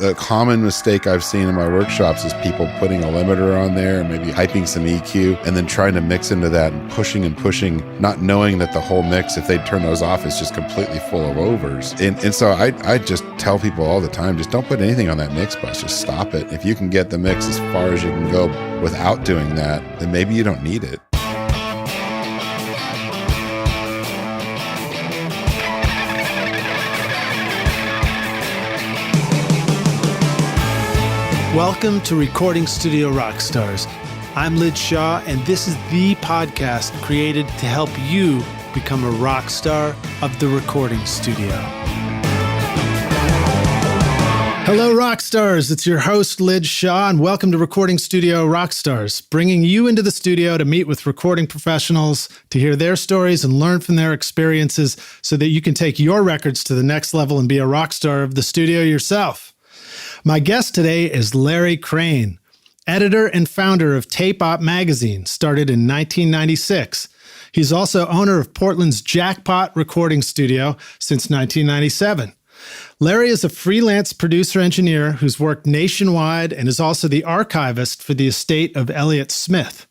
The common mistake I've seen in my workshops is people putting a limiter on there and maybe hyping some EQ and then trying to mix into that and pushing, not knowing that the whole mix, if they turn those off, is just completely full of overs. And so I just tell people all the time, just don't put anything on that mix bus, just stop it. If you can get the mix as far as you can go without doing that, then maybe you don't need it. Welcome to Recording Studio Rockstars. I'm Lid Shaw, and this is the podcast created to help you become a rock star of the recording studio. Hello, Rockstars. It's your host, Lid Shaw, and welcome to Recording Studio Rockstars, bringing you into the studio to meet with recording professionals, to hear their stories and learn from their experiences so that you can take your records to the next level and be a rock star of the studio yourself. My guest today is Larry Crane, editor and founder of Tape Op magazine, started in 1996. He's also owner of Portland's Jackpot recording studio since 1997. Larry is a freelance producer-engineer who's worked nationwide and is also the archivist for the Estate of Elliott Smith.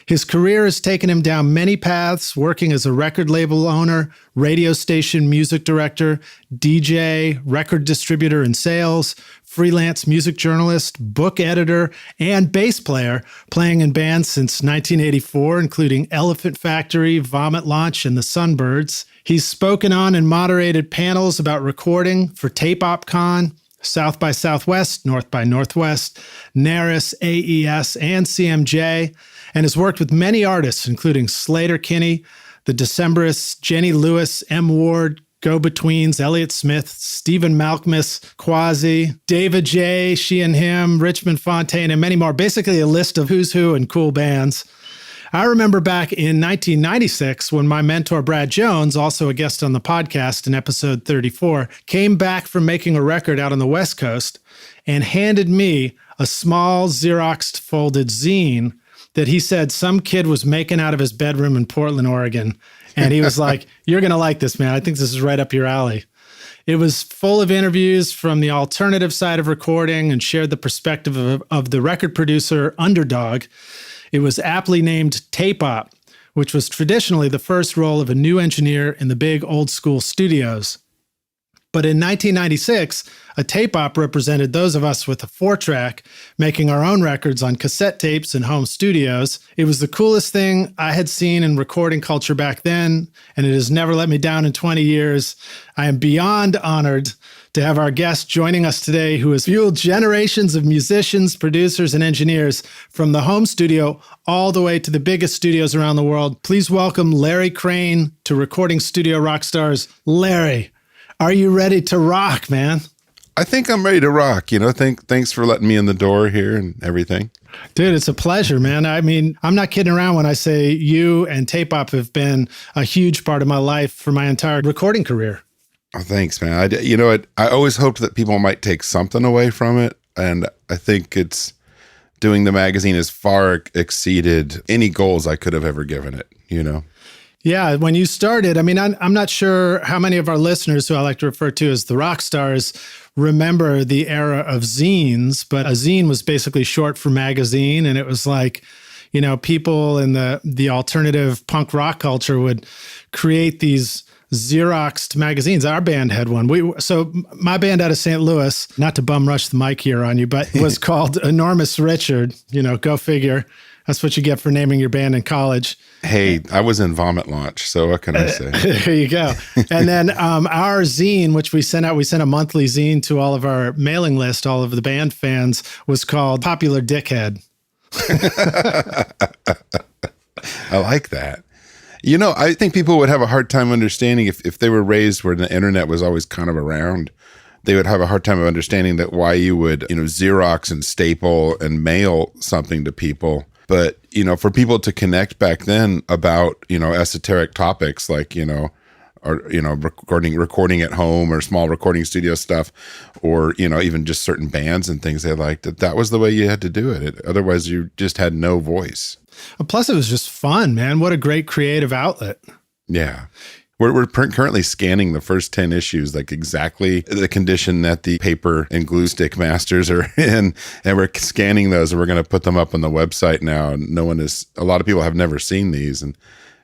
His career has taken him down many paths, working as a record label owner, radio station music director, DJ, record distributor and sales, freelance music journalist, book editor, and bass player, playing in bands since 1984, including Elephant Factory, Vomit Launch, and the Sunbirds. He's spoken on and moderated panels about recording for Tape Op Con, South by Southwest, North by Northwest, NARIS, AES, and CMJ, and has worked with many artists, including Slater Kinney, The Decemberists, Jenny Lewis, M. Ward, Go-Betweens, Elliot Smith, Stephen Malkmus, Quasi, David J., She and Him, Richmond Fontaine, and many more. Basically a list of who's who and cool bands. I remember back in 1996 when my mentor, Brad Jones, also a guest on the podcast in episode 34, came back from making a record out on the West Coast and handed me a small Xeroxed folded zine that he said some kid was making out of his bedroom in Portland, Oregon. And he was like, "You're going to like this, man. I think this is right up your alley." It was full of interviews from the alternative side of recording and shared the perspective of the record producer underdog. It was aptly named Tape Op, which was traditionally the first role of a new engineer in the big old school studios. But in 1996, a tape op represented those of us with a 4-track, making our own records on cassette tapes in home studios. It was the coolest thing I had seen in recording culture back then, and it has never let me down in 20 years. I am beyond honored to have our guest joining us today, who has fueled generations of musicians, producers, and engineers from the home studio all the way to the biggest studios around the world. Please welcome Larry Crane to Recording Studio Rockstars. Larry, are you ready to rock, man? I think I'm ready to rock. Thanks for letting me in the door here and everything. Dude, it's a pleasure, man. I mean, I'm not kidding around when I say you and Tape Op have been a huge part of my life for my entire recording career. Oh, thanks, man. I always hoped that people might take something away from it. And I think doing the magazine has far exceeded any goals I could have ever given it, Yeah, when you started, I mean, I'm not sure how many of our listeners, who I like to refer to as the rock stars, remember the era of zines, but a zine was basically short for magazine, and it was like, people in the alternative punk rock culture would create these Xeroxed magazines. Our band had one. So my band out of St. Louis, not to bum rush the mic here on you, but was called Enormous Richard, go figure. That's what you get for naming your band in college. Hey, I was in Vomit Launch, so what can I say? There you go. And then our zine, which we sent a monthly zine to all of our mailing list, all of the band fans, was called Popular Dickhead. I like that. I think people would have a hard time understanding if they were raised where the internet was always kind of around. They would have a hard time of understanding that why you would, Xerox and staple and mail something to people. But, for people to connect back then about, esoteric topics like, recording at home or small recording studio stuff, or, even just certain bands and things they liked, that was the way you had to do it. Otherwise, you just had no voice. Plus, it was just fun, man. What a great creative outlet. Yeah. We're currently scanning the first 10 issues, like exactly the condition that the paper and glue stick masters are in. And we're scanning those and we're going to put them up on the website now. And a lot of people have never seen these and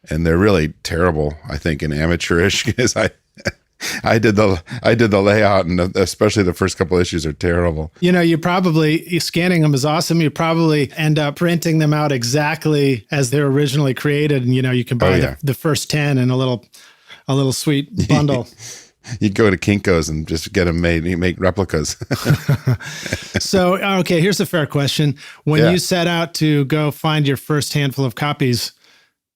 they're really terrible, I think, and amateurish because I did the layout, and especially the first couple issues are terrible. Scanning them is awesome. You probably end up printing them out exactly as they're originally created. And, you can buy the first 10 in a little sweet bundle. You go to Kinko's and just get them made. You make replicas. So, okay, here's a fair question. When you set out to go find your first handful of copies,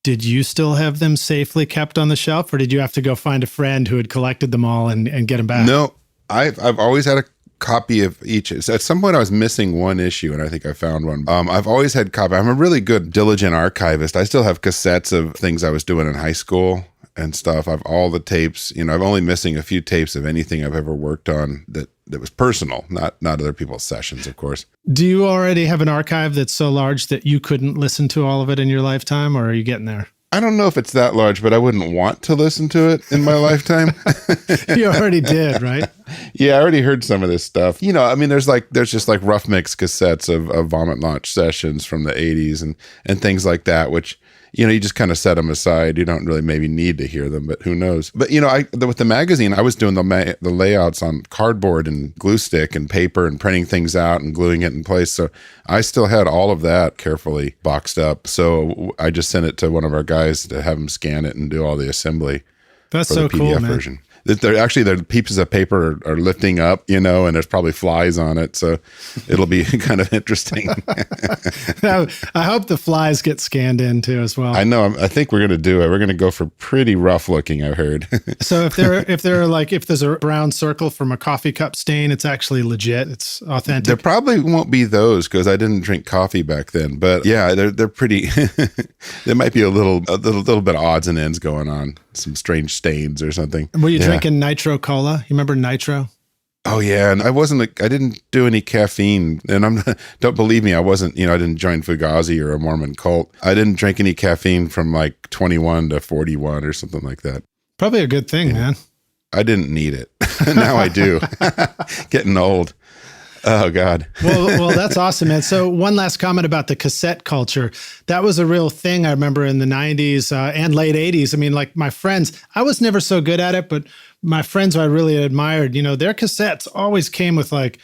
did you still have them safely kept on the shelf, or did you have to go find a friend who had collected them all and get them back? No, I've always had a copy of each. So at some point I was missing one issue, and I think I found one. I've always had copy. I'm a really good, diligent archivist. I still have cassettes of things I was doing in high school and stuff. I've all the tapes. I'm only missing a few tapes of anything I've ever worked on that was personal, not other people's sessions, of course. Do you already have an archive that's so large that you couldn't listen to all of it in your lifetime, or are you getting there? I don't know if it's that large, but I wouldn't want to listen to it in my lifetime. You already did, right? Yeah, I already heard some of this stuff. There's just like rough mix cassettes of Vomit Launch sessions from the 80s and things like that, which, you just kind of set them aside. You don't really maybe need to hear them, but who knows? But, with the magazine, I was doing the layouts on cardboard and glue stick and paper and printing things out and gluing it in place. So I still had all of that carefully boxed up. So I just sent it to one of our guys to have him scan it and do all the assembly. That's for so the PDF cool, man. version. The pieces of paper are lifting up, and there's probably flies on it. So it'll be kind of interesting. I hope the flies get scanned in too as well. I know. I think we're going to do it. We're going to go for pretty rough looking, I've heard. So if there's a brown circle from a coffee cup stain, it's actually legit. It's authentic. There probably won't be those because I didn't drink coffee back then. But yeah, they're pretty. There might be a little bit of odds and ends going on. Some strange stains or something. Were you drinking Nitro Cola? You remember Nitro? Oh yeah, and I didn't do any caffeine, and don't believe me, I wasn't, I didn't join Fugazi or a Mormon cult. I didn't drink any caffeine from like 21 to 41 or something like that. Probably a good thing, man. I didn't need it. Now I do. Getting old. Oh God. Well, that's awesome, man. So one last comment about the cassette culture. That was a real thing I remember in the 90s and late 80s. I mean, like my friends, I was never so good at it, but my friends who I really admired, their cassettes always came with like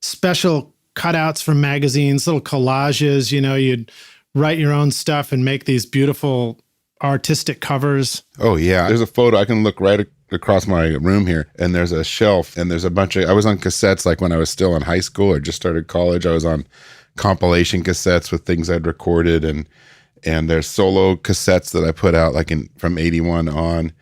special cutouts from magazines, little collages, you'd write your own stuff and make these beautiful artistic covers. Oh yeah. There's a photo. I can look right across my room here, and there's a shelf, and there's a bunch of, I was on cassettes like when I was still in high school or just started college. I was on compilation cassettes with things I'd recorded, and there's solo cassettes that I put out like from 81 on.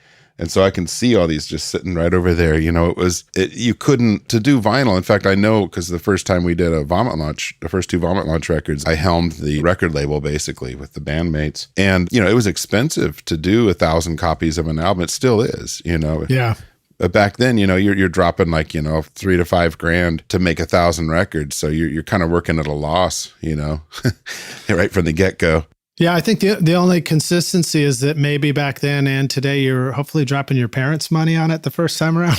And so I can see all these just sitting right over there. You couldn't, to do vinyl. In fact, I know because the first time we did a Vomit Launch, the first two Vomit Launch records, I helmed the record label basically with the bandmates. And, it was expensive to do 1,000 copies of an album. It still is, Yeah. But back then, you're dropping like, $3 to $5 grand to make 1,000 records. So you're kind of working at a loss, right from the get-go. Yeah, I think the only consistency is that maybe back then and today you're hopefully dropping your parents' money on it the first time around.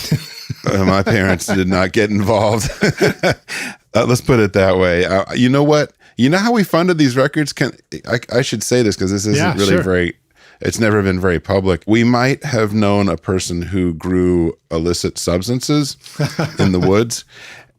My parents did not get involved. Let's put it that way. You know what? You know how we funded these records? I should say this because this isn't really it's never been very public. We might have known a person who grew illicit substances in the woods.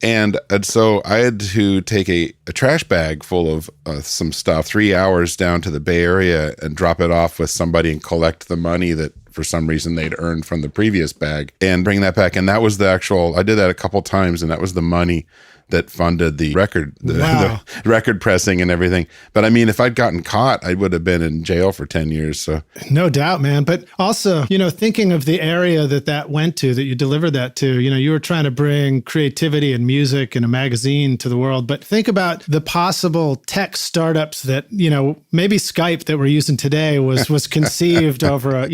And so I had to take a trash bag full of some stuff, 3 hours down to the Bay Area and drop it off with somebody and collect the money that for some reason they'd earned from the previous bag and bring that back. And that was I did that a couple times, and that was the money that funded the record, the record pressing and everything. But I mean, if I'd gotten caught, I would have been in jail for 10 years. So no doubt, man. But also, thinking of the area that went to, that you delivered that to, you were trying to bring creativity and music and a magazine to the world. But think about the possible tech startups that, maybe Skype that we're using today was conceived over,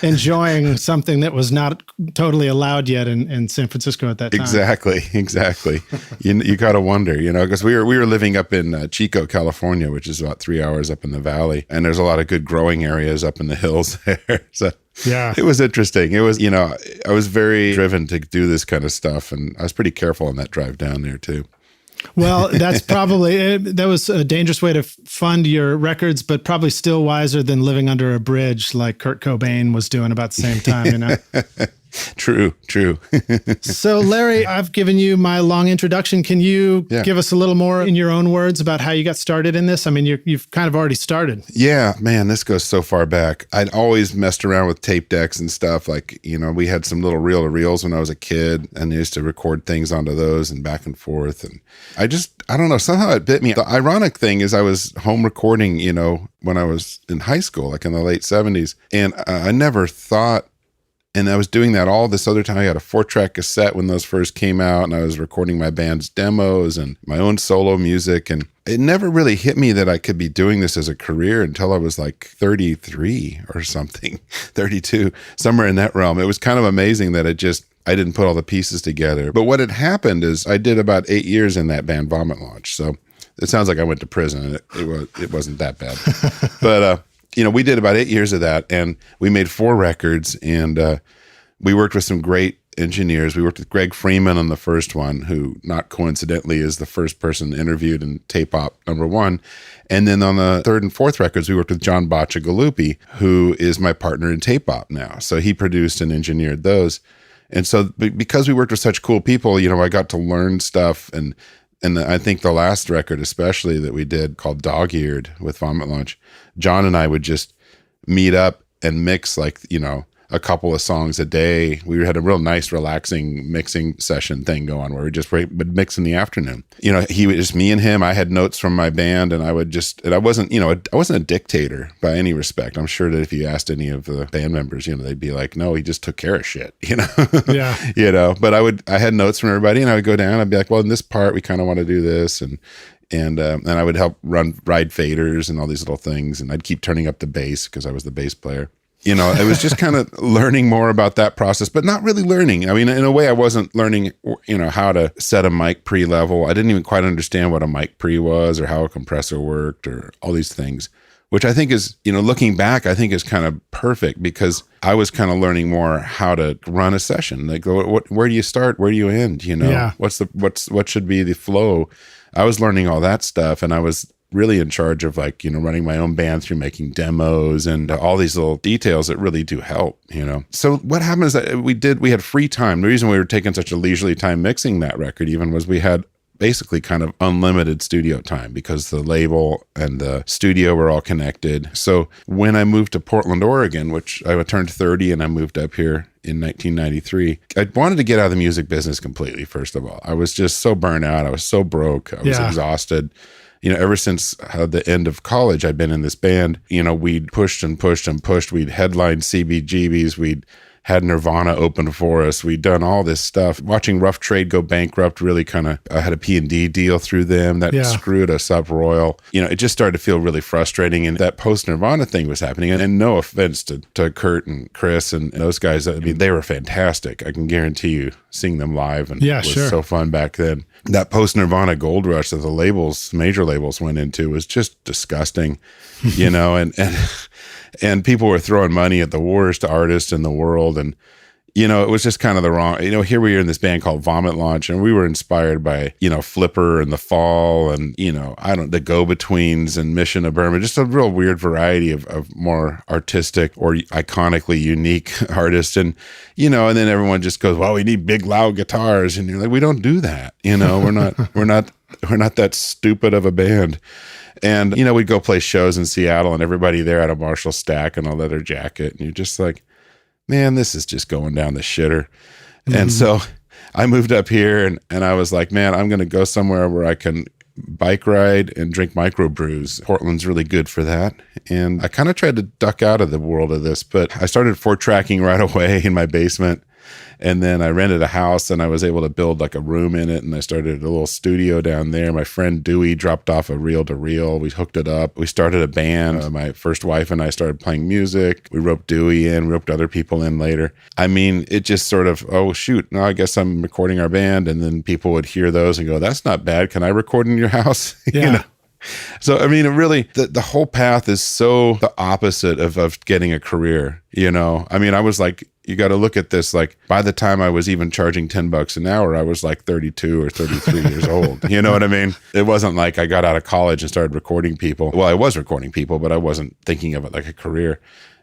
enjoying something that was not totally allowed yet in San Francisco at that time. Exactly. You got to wonder, because we were living up in Chico, California, which is about 3 hours up in the valley, and there's a lot of good growing areas up in the hills there. So Yeah. It was interesting. It was, I was very driven to do this kind of stuff, and I was pretty careful on that drive down there too. Well, that's probably, that was a dangerous way to fund your records, but probably still wiser than living under a bridge like Kurt Cobain was doing about the same time, True. So, Larry, I've given you my long introduction. Can you give us a little more in your own words about how you got started in this? I mean, you've kind of already started. Yeah, man, this goes so far back. I'd always messed around with tape decks and stuff. Like, we had some little reel-to-reels when I was a kid, and I used to record things onto those and back and forth. And I don't know, somehow it bit me. The ironic thing is I was home recording, when I was in high school, like in the late 70s. And I never thought, and I was doing that all this other time. I had a 4-track cassette when those first came out, and I was recording my band's demos and my own solo music. And it never really hit me that I could be doing this as a career until I was like 33 or something, 32, somewhere in that realm. It was kind of amazing that I didn't put all the pieces together. But what had happened is I did about 8 years in that band Vomit Launch. So it sounds like I went to prison. It wasn't that bad. But, we did about 8 years of that, and we made 4 records, and we worked with some great engineers. We worked with Greg Freeman on the first one, who not coincidentally is the first person interviewed in Tape Op #1. And then on the 3rd and 4th records, we worked with John Bacigalupi, who is my partner in Tape Op now. So he produced and engineered those. And so because we worked with such cool people, I got to learn stuff. And I think the last record especially that we did, called Dog-Eared with Vomit Launch, John and I would just meet up and mix a couple of songs a day. We had a real nice, relaxing mixing session thing going where we just would mix in the afternoon. He was just me and him. I had notes from my band, and I wasn't, I wasn't a dictator by any respect. I'm sure that if you asked any of the band members, they'd be like, no, he just took care of shit, Yeah. But I had notes from everybody, and I would go down. I'd be like, well, in this part, we kind of want to do this. And I would help ride faders and all these little things. And I'd keep turning up the bass because I was the bass player. It was just kind of learning more about that process, but not really learning. I mean, in a way, I wasn't learning, how to set a mic pre-level. I didn't even quite understand what a mic pre was or how a compressor worked or all these things, which I think is, looking back, I think is kind of perfect because I was kind of learning more how to run a session. Like, where do you start? Where do you end? Yeah. What should be the flow? I was learning all that stuff, and I was really in charge of running my own band through making demos and all these little details that really do help, So what happened is that we had free time. The reason we were taking such a leisurely time mixing that record even was we had basically kind of unlimited studio time because the label and the studio were all connected. So when I moved to Portland, Oregon, which I turned 30 and I moved up here in 1993, I wanted to get out of the music business completely, first of all. I was just so burnt out. I was so broke. I was exhausted. Ever since the end of college, I'd been in this band. We'd pushed and pushed and pushed. We'd headlined CBGBs. We'd had Nirvana open for us. We'd done all this stuff. Watching Rough Trade go bankrupt really I had a P&D deal through them that screwed us up royal. It just started to feel really frustrating. And that post-Nirvana thing was happening. And no offense to Kurt and Chris and those guys. I mean, they were fantastic. I can guarantee you seeing them live and it was so fun back then. That post-Nirvana gold rush that the major labels went into was just disgusting, and people were throwing money at the worst artists in the world. And, it was just kind of the wrong, here we are in this band called Vomit Launch, and we were inspired by, Flipper and The Fall and, the Go-Betweens and Mission of Burma, just a real weird variety of more artistic or iconically unique artists. And, and then everyone just goes, well, we need big, loud guitars. And you're like, we don't do that. We're not that stupid of a band. And, we'd go play shows in Seattle and everybody there had a Marshall stack and a leather jacket. And you're just like, man, this is just going down the shitter. Mm-hmm. And so I moved up here and I was like, man, I'm going to go somewhere where I can bike ride and drink microbrews. Portland's really good for that. And I kind of tried to duck out of the world of this, but I started 4-tracking right away in my basement. And then I rented a house and I was able to build like a room in it. And I started a little studio down there. My friend Dewey dropped off a reel-to-reel. We hooked it up. We started a band. My first wife and I started playing music. We roped Dewey in, roped other people in later. I mean, it just sort of, oh, shoot, no, I guess I'm recording our band. And then people would hear those and go, that's not bad. Can I record in your house? Yeah. So, I mean, it really, the whole path is so the opposite of getting a career, you know? I mean, I was like, you got to look at this, like by the time I was even charging $10 an hour, I was like 32 or 33 years old. You know what I mean? It wasn't like I got out of college and started recording people. Well, I was recording people, but I wasn't thinking of it like a career.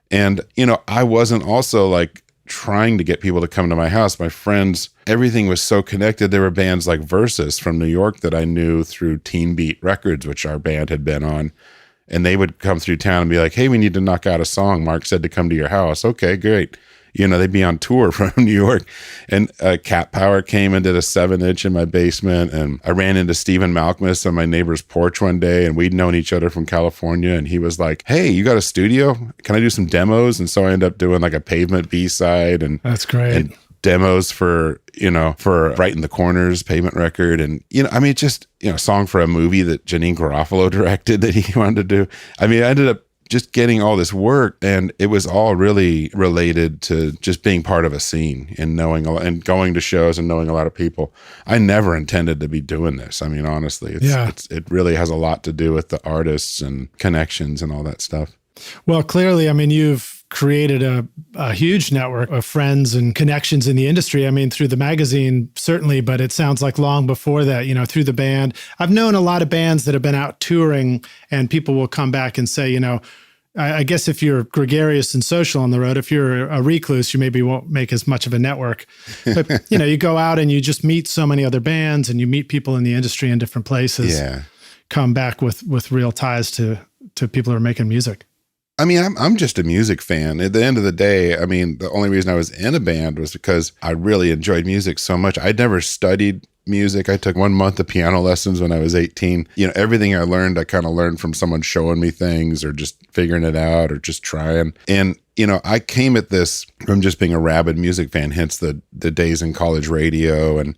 And, you know, I wasn't also like trying to get people to come to my house. My friends, everything was so connected. There were bands like Versus from New York that I knew through Teen Beat Records, which our band had been on. And they would come through town and be like, hey, we need to knock out a song. Mark said to come to your house. Okay, great. You know, they'd be on tour from New York. And Cat Power came and did a 7-inch in my basement. And I ran into Stephen Malkmus on my neighbor's porch one day, and we'd known each other from California. And he was like, hey, you got a studio? Can I do some demos? And so I ended up doing like a Pavement B-side. And that's great. And demos for, you know, for Right in the Corners, Pavement record. And, you know, I mean, just, you know, a song for a movie that Janine Garofalo directed that he wanted to do. I mean, I ended up just getting all this work, and it was all really related to just being part of a scene and knowing a lot, and going to shows and knowing a lot of people. I never intended to be doing this. I mean, honestly, it really has a lot to do with the artists and connections and all that stuff. Well, clearly, I mean, you've created a huge network of friends and connections in the industry. I mean, through the magazine, certainly, but it sounds like long before that, you know, through the band. I've known a lot of bands that have been out touring, and people will come back and say, you know, I guess if you're gregarious and social on the road, if you're a recluse, you maybe won't make as much of a network. But, you know, you go out and you just meet so many other bands, and you meet people in the industry in different places. Yeah. Come back with real ties to people who are making music. I mean, I'm just a music fan. At the end of the day, I mean, the only reason I was in a band was because I really enjoyed music so much. I'd never studied music. I took 1 month of piano lessons when I was 18. You know, everything I learned, I kind of learned from someone showing me things or just figuring it out or just trying. And, you know, I came at this from just being a rabid music fan, hence the days in college radio and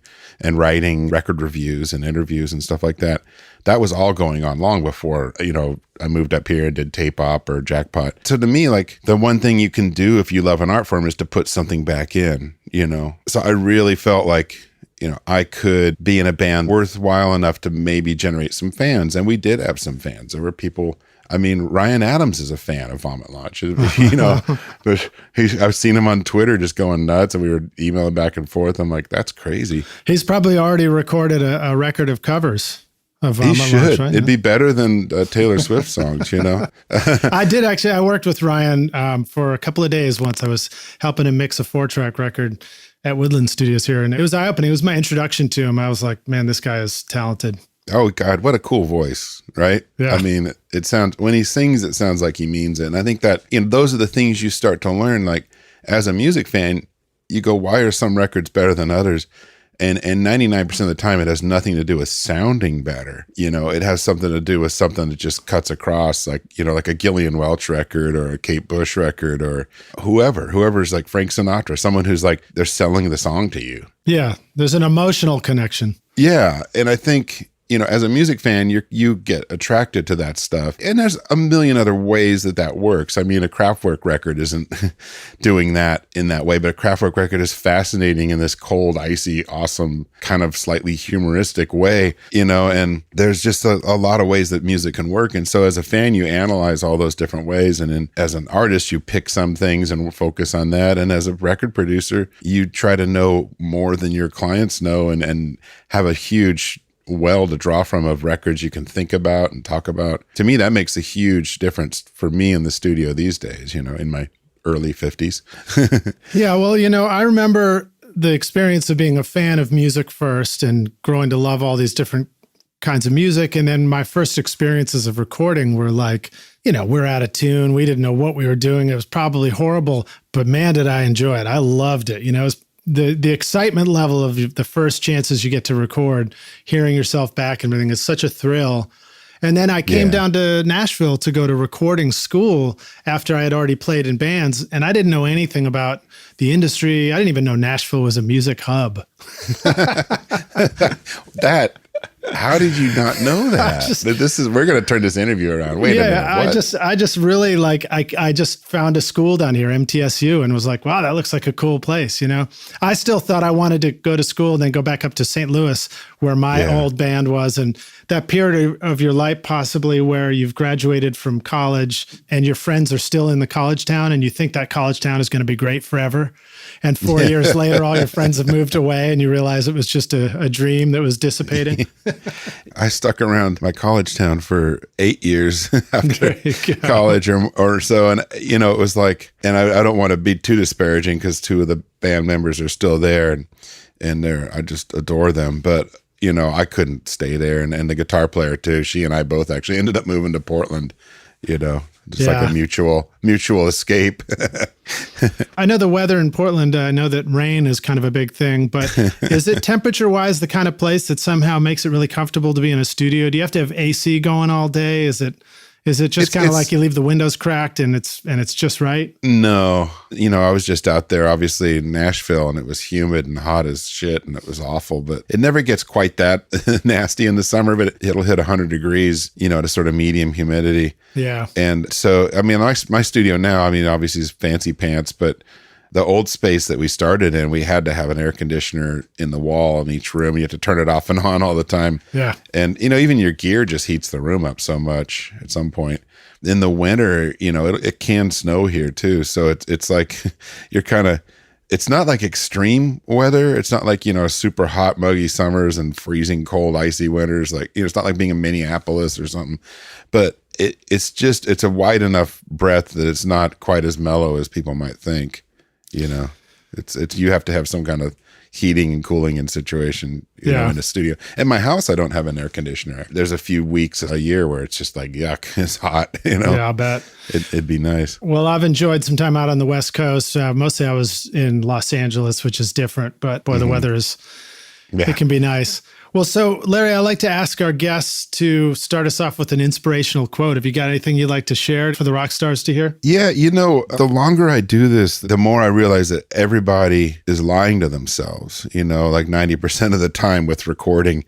writing record reviews and interviews and stuff like that. That was all going on long before, you know, I moved up here and did Tape Op or Jackpot. So to me, like, the one thing you can do if you love an art form is to put something back in, you know? So I really felt like, you know, I could be in a band worthwhile enough to maybe generate some fans. And we did have some fans. There were people, I mean, Ryan Adams is a fan of Vomit Launch, you know, but I've seen him on Twitter just going nuts, and we were emailing back and forth. I'm like, that's crazy. He's probably already recorded a record of covers. He should. Right? It'd be better than Taylor Swift songs, you know? I worked with Ryan for a couple of days once. I was helping him mix a 4-track record at Woodland Studios here, and it was eye-opening. It was my introduction to him. I was like, man, this guy is talented. Oh, God, what a cool voice, right? Yeah. I mean, it sounds, when he sings, it sounds like he means it. And I think that, you know, those are the things you start to learn. Like, as a music fan, you go, why are some records better than others? And 99% of the time, it has nothing to do with sounding better. You know, it has something to do with something that just cuts across, like, you know, like a Gillian Welch record or a Kate Bush record or whoever's like Frank Sinatra, someone who's like, they're selling the song to you. Yeah. There's an emotional connection. Yeah. And I think, you know, as a music fan, you get attracted to that stuff. And there's a million other ways that works. I mean, a Kraftwerk record isn't doing that in that way, but a Kraftwerk record is fascinating in this cold, icy, awesome, kind of slightly humoristic way, you know, and there's just a lot of ways that music can work. And so as a fan, you analyze all those different ways. And then as an artist, you pick some things and focus on that. And as a record producer, you try to know more than your clients know and have a huge well to draw from of records you can think about and talk about. To me, that makes a huge difference for me in the studio these days, you know, in my early 50s. Yeah, well, you know, I remember the experience of being a fan of music first and growing to love all these different kinds of music. And then my first experiences of recording were like, you know, we're out of tune. We didn't know what we were doing. It was probably horrible, but man, did I enjoy it. I loved it. You know, it was the excitement level of the first chances you get to record, hearing yourself back and everything is such a thrill. And then I came down to Nashville to go to recording school after I had already played in bands. And I didn't know anything about the industry. I didn't even know Nashville was a music hub. How did you not know that? We're going to turn this interview around. Wait a minute. What? I just really I just found a school down here, MTSU, and was like, wow, that looks like a cool place. I still thought I wanted to go to school and then go back up to St. Louis where my old band was. And that period of your life, possibly where you've graduated from college and your friends are still in the college town and you think that college town is going to be great forever. And 4 years later, all your friends have moved away and you realize it was just a dream that was dissipating. I stuck around my college town for 8 years after college or so. And, it was like, and I don't want to be too disparaging because two of the band members are still there and I just adore them. But, I couldn't stay there. And the guitar player too, she and I both actually ended up moving to Portland, like a mutual escape. I know the weather in Portland, I know that rain is kind of a big thing, but is it temperature-wise the kind of place that somehow makes it really comfortable to be in a studio? Do you have to have AC going all day? Is it just kind of like you leave the windows cracked and it's just right? No. I was just out there, obviously in Nashville, and it was humid and hot as shit, and it was awful. But it never gets quite that nasty in the summer, but it'll hit 100 degrees, to sort of medium humidity. Yeah. And so, my studio now, obviously is fancy pants, but the old space that we started in, we had to have an air conditioner in the wall in each room. You have to turn it off and on all the time. Yeah. And, even your gear just heats the room up so much at some point. In the winter, it can snow here too. So it's like you're it's not like extreme weather. It's not like, super hot, muggy summers and freezing cold, icy winters. Like, it's not like being in Minneapolis or something, but it's a wide enough breadth that it's not quite as mellow as people might think. It's you have to have some kind of heating and cooling and situation, in a studio. In my house, I don't have an air conditioner. There's a few weeks a year where it's just like, yuck, it's hot, Yeah, I bet. It'd be nice. Well, I've enjoyed some time out on the West Coast. Mostly I was in Los Angeles, which is different, but boy, the weather it can be nice. Well, so Larry, I like to ask our guests to start us off with an inspirational quote. Have you got anything you'd like to share for the rock stars to hear? Yeah, the longer I do this, the more I realize that everybody is lying to themselves, like 90% of the time with recording,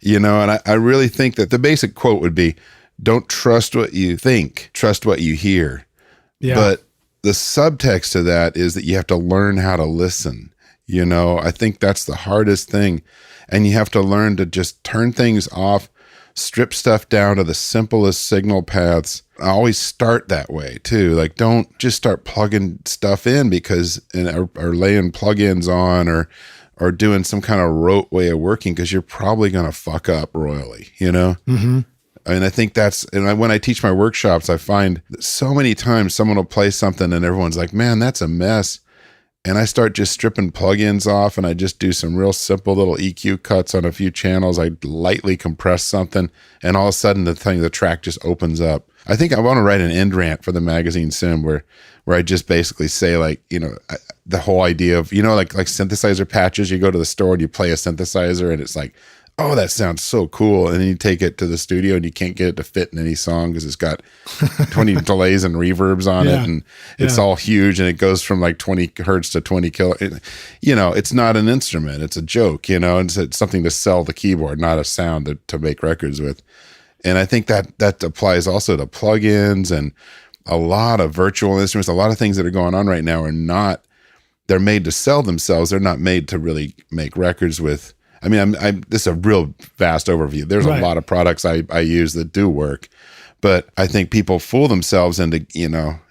and I really think that the basic quote would be, don't trust what you think, trust what you hear. Yeah. But the subtext to that is that you have to learn how to listen. I think that's the hardest thing. And you have to learn to just turn things off, strip stuff down to the simplest signal paths. I always start that way too. Like, don't just start plugging stuff in or laying plugins on or doing some kind of rote way of working, because you're probably going to fuck up royally, Mm-hmm. I think when I teach my workshops, I find that so many times someone will play something and everyone's like, man, that's a mess. And I start just stripping plugins off, and I just do some real simple little EQ cuts on a few channels. I lightly compress something, and all of a sudden the track just opens up. I think I want to write an end rant for the magazine Sim where I just basically say, like, the whole idea of, like synthesizer patches. You go to the store and you play a synthesizer and it's like, oh, that sounds so cool. And then you take it to the studio and you can't get it to fit in any song because it's got 20 delays and reverbs on it. And it's all huge. And it goes from like 20 hertz to 20 kilo. It's not an instrument. It's a joke, it's something to sell the keyboard, not a sound to make records with. And I think that applies also to plugins and a lot of virtual instruments. A lot of things that are going on right now they're made to sell themselves. They're not made to really make records with. This is a real vast overview. There's a lot of products I use that do work, but I think people fool themselves into,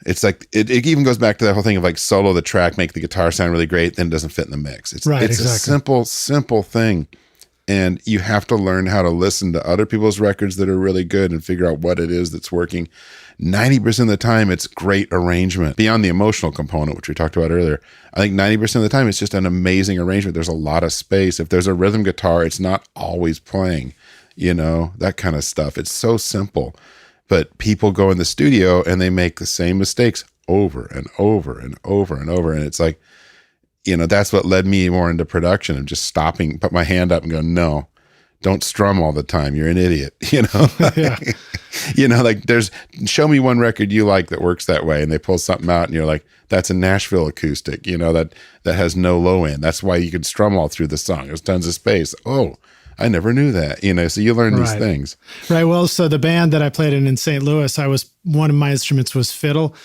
it's like, it even goes back to that whole thing of like solo the track, make the guitar sound really great, then it doesn't fit in the mix. It's exactly. A simple thing. And you have to learn how to listen to other people's records that are really good and figure out what it is that's working. 90% of the time, it's great arrangement. Beyond the emotional component, which we talked about earlier, I think 90% of the time, it's just an amazing arrangement. There's a lot of space. If there's a rhythm guitar, it's not always playing, that kind of stuff. It's so simple. But people go in the studio and they make the same mistakes over and over and over and over. And it's like, that's what led me more into production of just stopping, put my hand up and go, no, don't strum all the time. You're an idiot. Show me one record you like that works that way. And they pull something out and you're like, that's a Nashville acoustic, that has no low end. That's why you can strum all through the song. There's tons of space. Oh, I never knew that, so you learn these things. Right. Well, so the band that I played in St. Louis, one of my instruments was fiddle.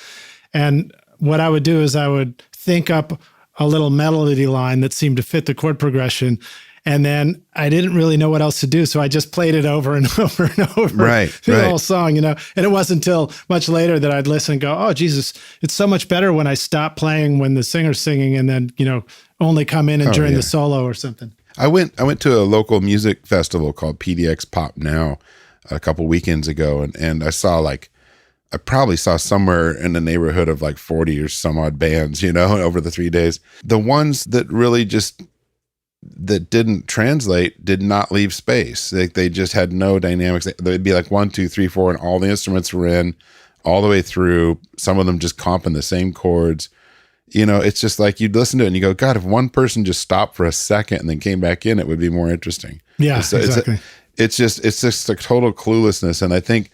And what I would do is I would think up a little melody line that seemed to fit the chord progression. And then I didn't really know what else to do. So I just played it over and over and over through the whole song, And it wasn't until much later that I'd listen and go, oh, Jesus, it's so much better when I stop playing when the singer's singing and then, only come in and during the solo or something. I went to a local music festival called PDX Pop Now a couple weekends ago. And I probably saw somewhere in the neighborhood of 40 or some odd bands, over the 3 days. The ones that really that didn't translate did not leave space. They just had no dynamics. They'd be 1, 2, 3, 4, and all the instruments were in all the way through. Some of them just comping the same chords. It's just you'd listen to it and you go, God, if one person just stopped for a second and then came back in, it would be more interesting. Yeah, so exactly. It's just a total cluelessness. And I think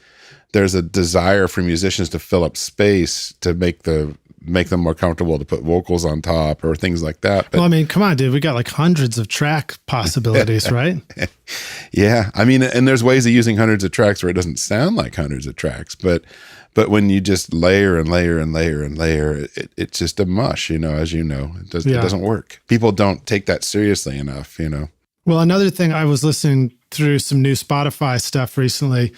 there's a desire for musicians to fill up space to make them more comfortable to put vocals on top or things like that. But, well, I mean, come on, dude. We got hundreds of track possibilities, right? Yeah. I mean, and there's ways of using hundreds of tracks where it doesn't sound like hundreds of tracks, but when you just layer and layer and layer and layer, it's just a mush, as you know. It doesn't work. People don't take that seriously enough, Well, another thing, I was listening through some new Spotify stuff recently,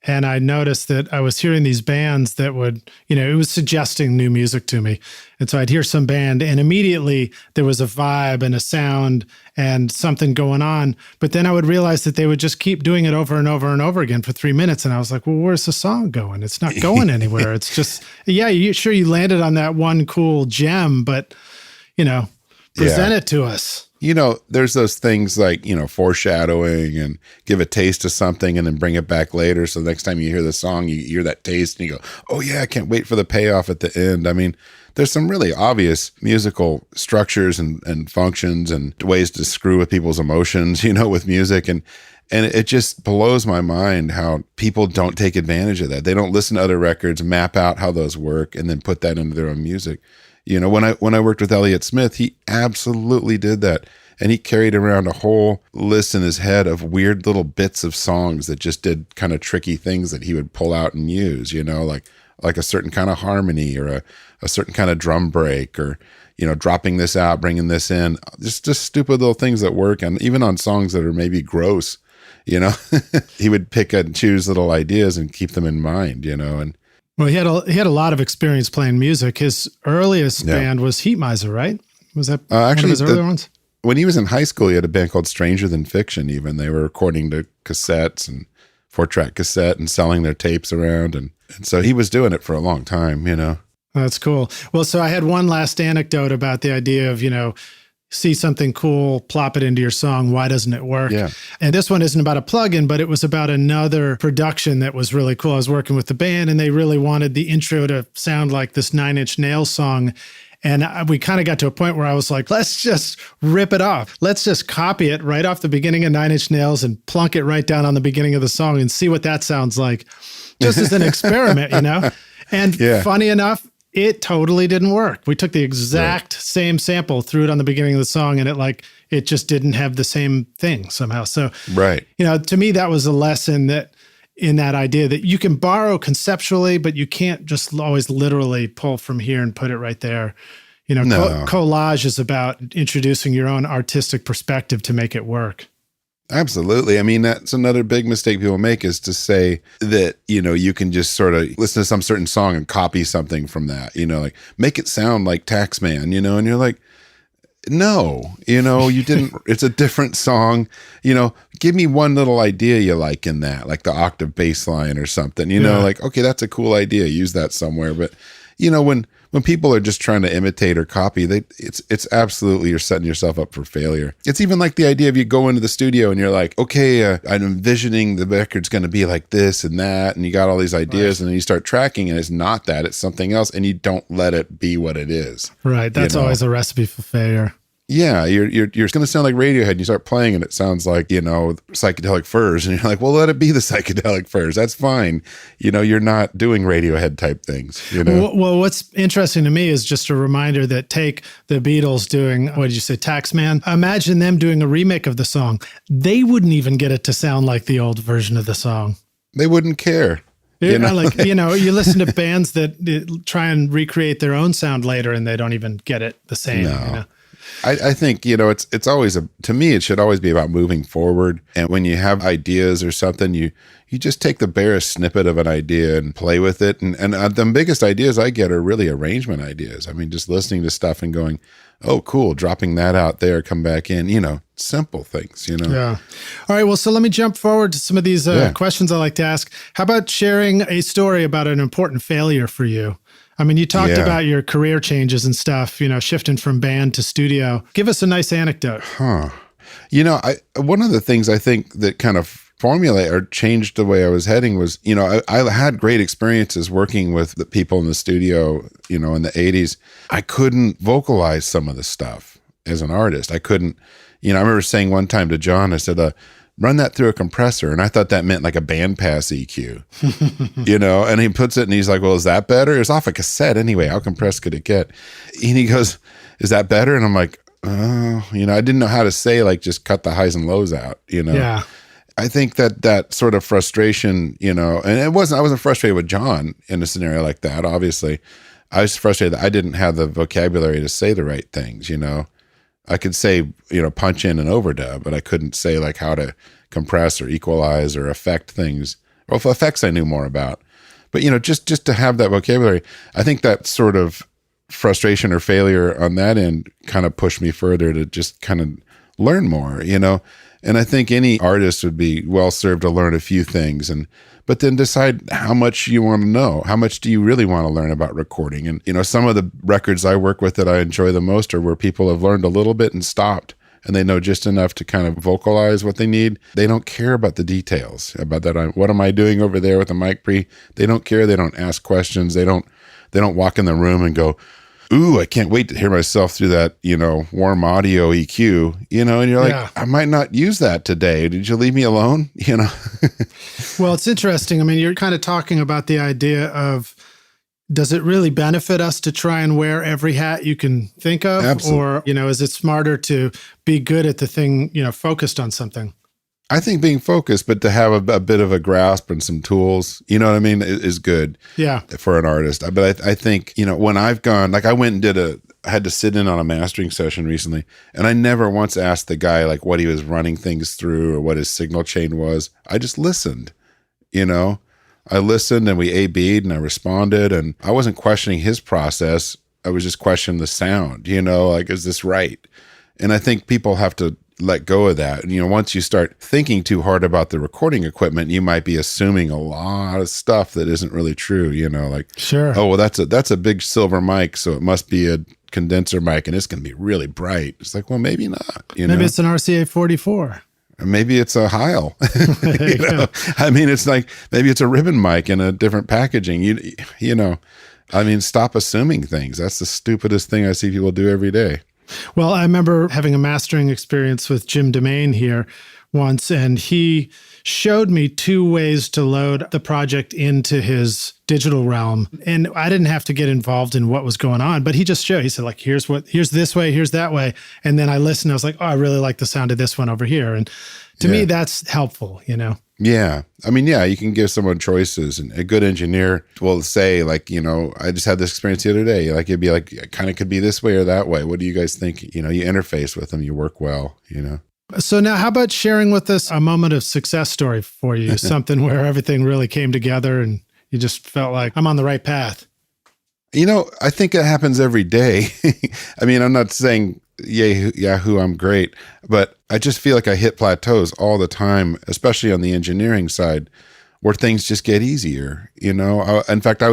and I noticed that I was hearing these bands that would, it was suggesting new music to me. And so I'd hear some band and immediately there was a vibe and a sound and something going on. But then I would realize that they would just keep doing it over and over and over again for 3 minutes. And I was like, well, where's the song going? It's not going anywhere. It's just, you landed on that one cool gem, but, present it to us. There's those things foreshadowing and give a taste of something and then bring it back later. So the next time you hear the song, you hear that taste and you go, oh yeah, I can't wait for the payoff at the end. I mean, there's some really obvious musical structures and functions and ways to screw with people's emotions, with music. And it just blows my mind how people don't take advantage of that. They don't listen to other records, map out how those work, and then put that into their own music. When I worked with Elliot Smith, he absolutely did that. And he carried around a whole list in his head of weird little bits of songs that just did kind of tricky things that he would pull out and use, like a certain kind of harmony or a certain kind of drum break or, dropping this out, bringing this in, just stupid little things that work. And even on songs that are maybe gross, he would pick and choose little ideas and keep them in mind, and well, he had a lot of experience playing music. His earliest band was Heat Miser, right? Was that one of his earlier ones? When he was in high school, he had a band called Stranger Than Fiction. Even they were recording to cassettes and 4-track cassette and selling their tapes around, and so he was doing it for a long time. That's cool. Well, so I had one last anecdote about the idea of see something cool, plop it into your song. Why doesn't it work? Yeah. And this one isn't about a plugin, but it was about another production that was really cool. I was working with the band and they really wanted the intro to sound like this 9 Inch Nails song. And we kind of got to a point where I was like, let's just rip it off. Let's just copy it right off the beginning of 9 Inch Nails and plunk it right down on the beginning of the song and see what that sounds like. Just as an experiment, And funny enough, it totally didn't work. We took the exact same sample, threw it on the beginning of the song, and it just didn't have the same thing somehow. So, to me, that was a lesson in that idea that you can borrow conceptually, but you can't just always literally pull from here and put it right there. Collage is about introducing your own artistic perspective to make it work. Absolutely. I mean, that's another big mistake people make is to say that, you can just sort of listen to some certain song and copy something from that, like make it sound like Taxman, and you're like, no, you didn't, it's a different song, give me one little idea you like in that, like the octave bass line or something, like, okay, that's a cool idea. Use that somewhere. But, when people are just trying to imitate or copy, it's absolutely, you're setting yourself up for failure. It's even like the idea of you go into the studio and you're like, okay, I'm envisioning the record's going to be like this and that, and you got all these ideas, and then you start tracking, and it's not that, it's something else, and you don't let it be what it is. Right. That's always a recipe for failure. Yeah, you're going to sound like Radiohead. And you start playing and it sounds like, Psychedelic Furs. And you're like, well, let it be the Psychedelic Furs. That's fine. You're not doing Radiohead type things, Well, what's interesting to me is just a reminder that take the Beatles doing, what did you say, Taxman? Imagine them doing a remake of the song. They wouldn't even get it to sound like the old version of the song. They wouldn't care. You listen to bands that try and recreate their own sound later and they don't even get it the same. No. I think, it's always to me, it should always be about moving forward. And when you have ideas or something, you just take the barest snippet of an idea and play with it. And the biggest ideas I get are really arrangement ideas. I mean, just listening to stuff and going, oh, cool, dropping that out there, come back in, simple things, Yeah. All right. Well, so let me jump forward to some of these questions I like to ask. How about sharing a story about an important failure for you? I mean, you talked about your career changes and stuff, shifting from band to studio. Give us a nice anecdote. One of the things I think that kind of formulate or changed the way I was heading was, I had great experiences working with the people in the studio, in the 80s. I couldn't vocalize some of the stuff as an artist. I couldn't, I remember saying one time to John, I said, run that through a compressor. And I thought that meant like a bandpass EQ, and he puts it and he's like, well, is that better? It was off a cassette anyway. How compressed could it get? And he goes, is that better? And I'm like, oh, I didn't know how to say, like, just cut the highs and lows out, Yeah. I think that sort of frustration, and I wasn't frustrated with John in a scenario like that. Obviously I was frustrated that I didn't have the vocabulary to say the right things, I could say, punch in and overdub, but I couldn't say like how to compress or equalize or affect things. Well, effects I knew more about, but just to have that vocabulary, I think that sort of frustration or failure on that end kind of pushed me further to just kind of learn more, and I think any artist would be well served to learn a few things but then decide how much you want to know. How much do you really want to learn about recording? And, some of the records I work with that I enjoy the most are where people have learned a little bit and stopped, and they know just enough to kind of vocalize what they need. They don't care about the details about that. What am I doing over there with the mic pre? They don't care. They don't ask questions. They don't walk in the room and go, ooh, I can't wait to hear myself through that, warm audio EQ, and you're like, I might not use that today. Did you leave me alone? Well, it's interesting. I mean, you're kind of talking about the idea of, does it really benefit us to try and wear every hat you can think of? Absolutely. Or, is it smarter to be good at the thing, focused on something? I think being focused, but to have a bit of a grasp and some tools, is good. Yeah. For an artist. But I think, when I've gone, like I went and I had to sit in on a mastering session recently, and I never once asked the guy like what he was running things through or what his signal chain was. I just listened, I listened and we A/B'd and I responded, and I wasn't questioning his process. I was just questioning the sound, like, is this right? And I think people have to let go of that. And, once you start thinking too hard about the recording equipment, you might be assuming a lot of stuff that isn't really true, like, sure. Oh, well, that's a big silver mic, so it must be a condenser mic and it's going to be really bright. It's like, well, maybe not, Maybe it's an RCA44. Maybe it's a Heil. I mean, it's like, maybe it's a ribbon mic in a different packaging. I mean, stop assuming things. That's the stupidest thing I see people do every day. Well, I remember having a mastering experience with Jim Domain here once, and he showed me 2 ways to load the project into his digital realm. And I didn't have to get involved in what was going on, but he just showed, he said, like, here's this way, here's that way. And then I listened, I was like, oh, I really like the sound of this one over here. And to me, that's helpful, Yeah. I mean, you can give someone choices, and a good engineer will say, like, I just had this experience the other day. Like, it'd be like, it kind of could be this way or that way. What do you guys think? You interface with them, you work well, So now how about sharing with us a moment of success story for you, something where everything really came together and you just felt like I'm on the right path? I think it happens every day. I mean, I'm not saying, Yahoo, I'm great, but I just feel like I hit plateaus all the time, especially on the engineering side, where things just get easier. In fact, I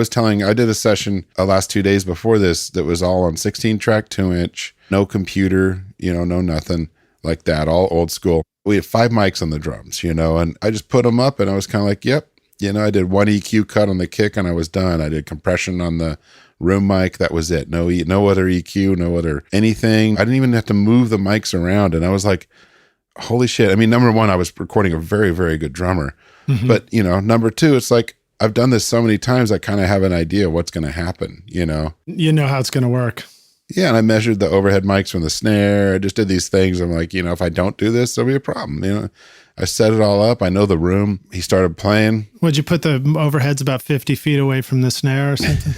did a session last 2 days before this that was all on 16-track 2-inch, no computer, no nothing like that, all old school. We had 5 mics on the drums, and I just put them up and I was kind of like, yep. I did 1 EQ cut on the kick and I was done. I did compression on the room mic. That was it. No other EQ, no other anything. I didn't even have to move the mics around. And I was like, holy shit. I mean, number one, I was recording a very, very good drummer. But, number two, it's like, I've done this so many times, I kind of have an idea what's going to happen, You know how it's going to work. Yeah, and I measured the overhead mics from the snare. I just did these things. I'm like, if I don't do this, there'll be a problem. I set it all up. I know the room. He started playing. Would you put the overheads about 50 feet away from the snare or something?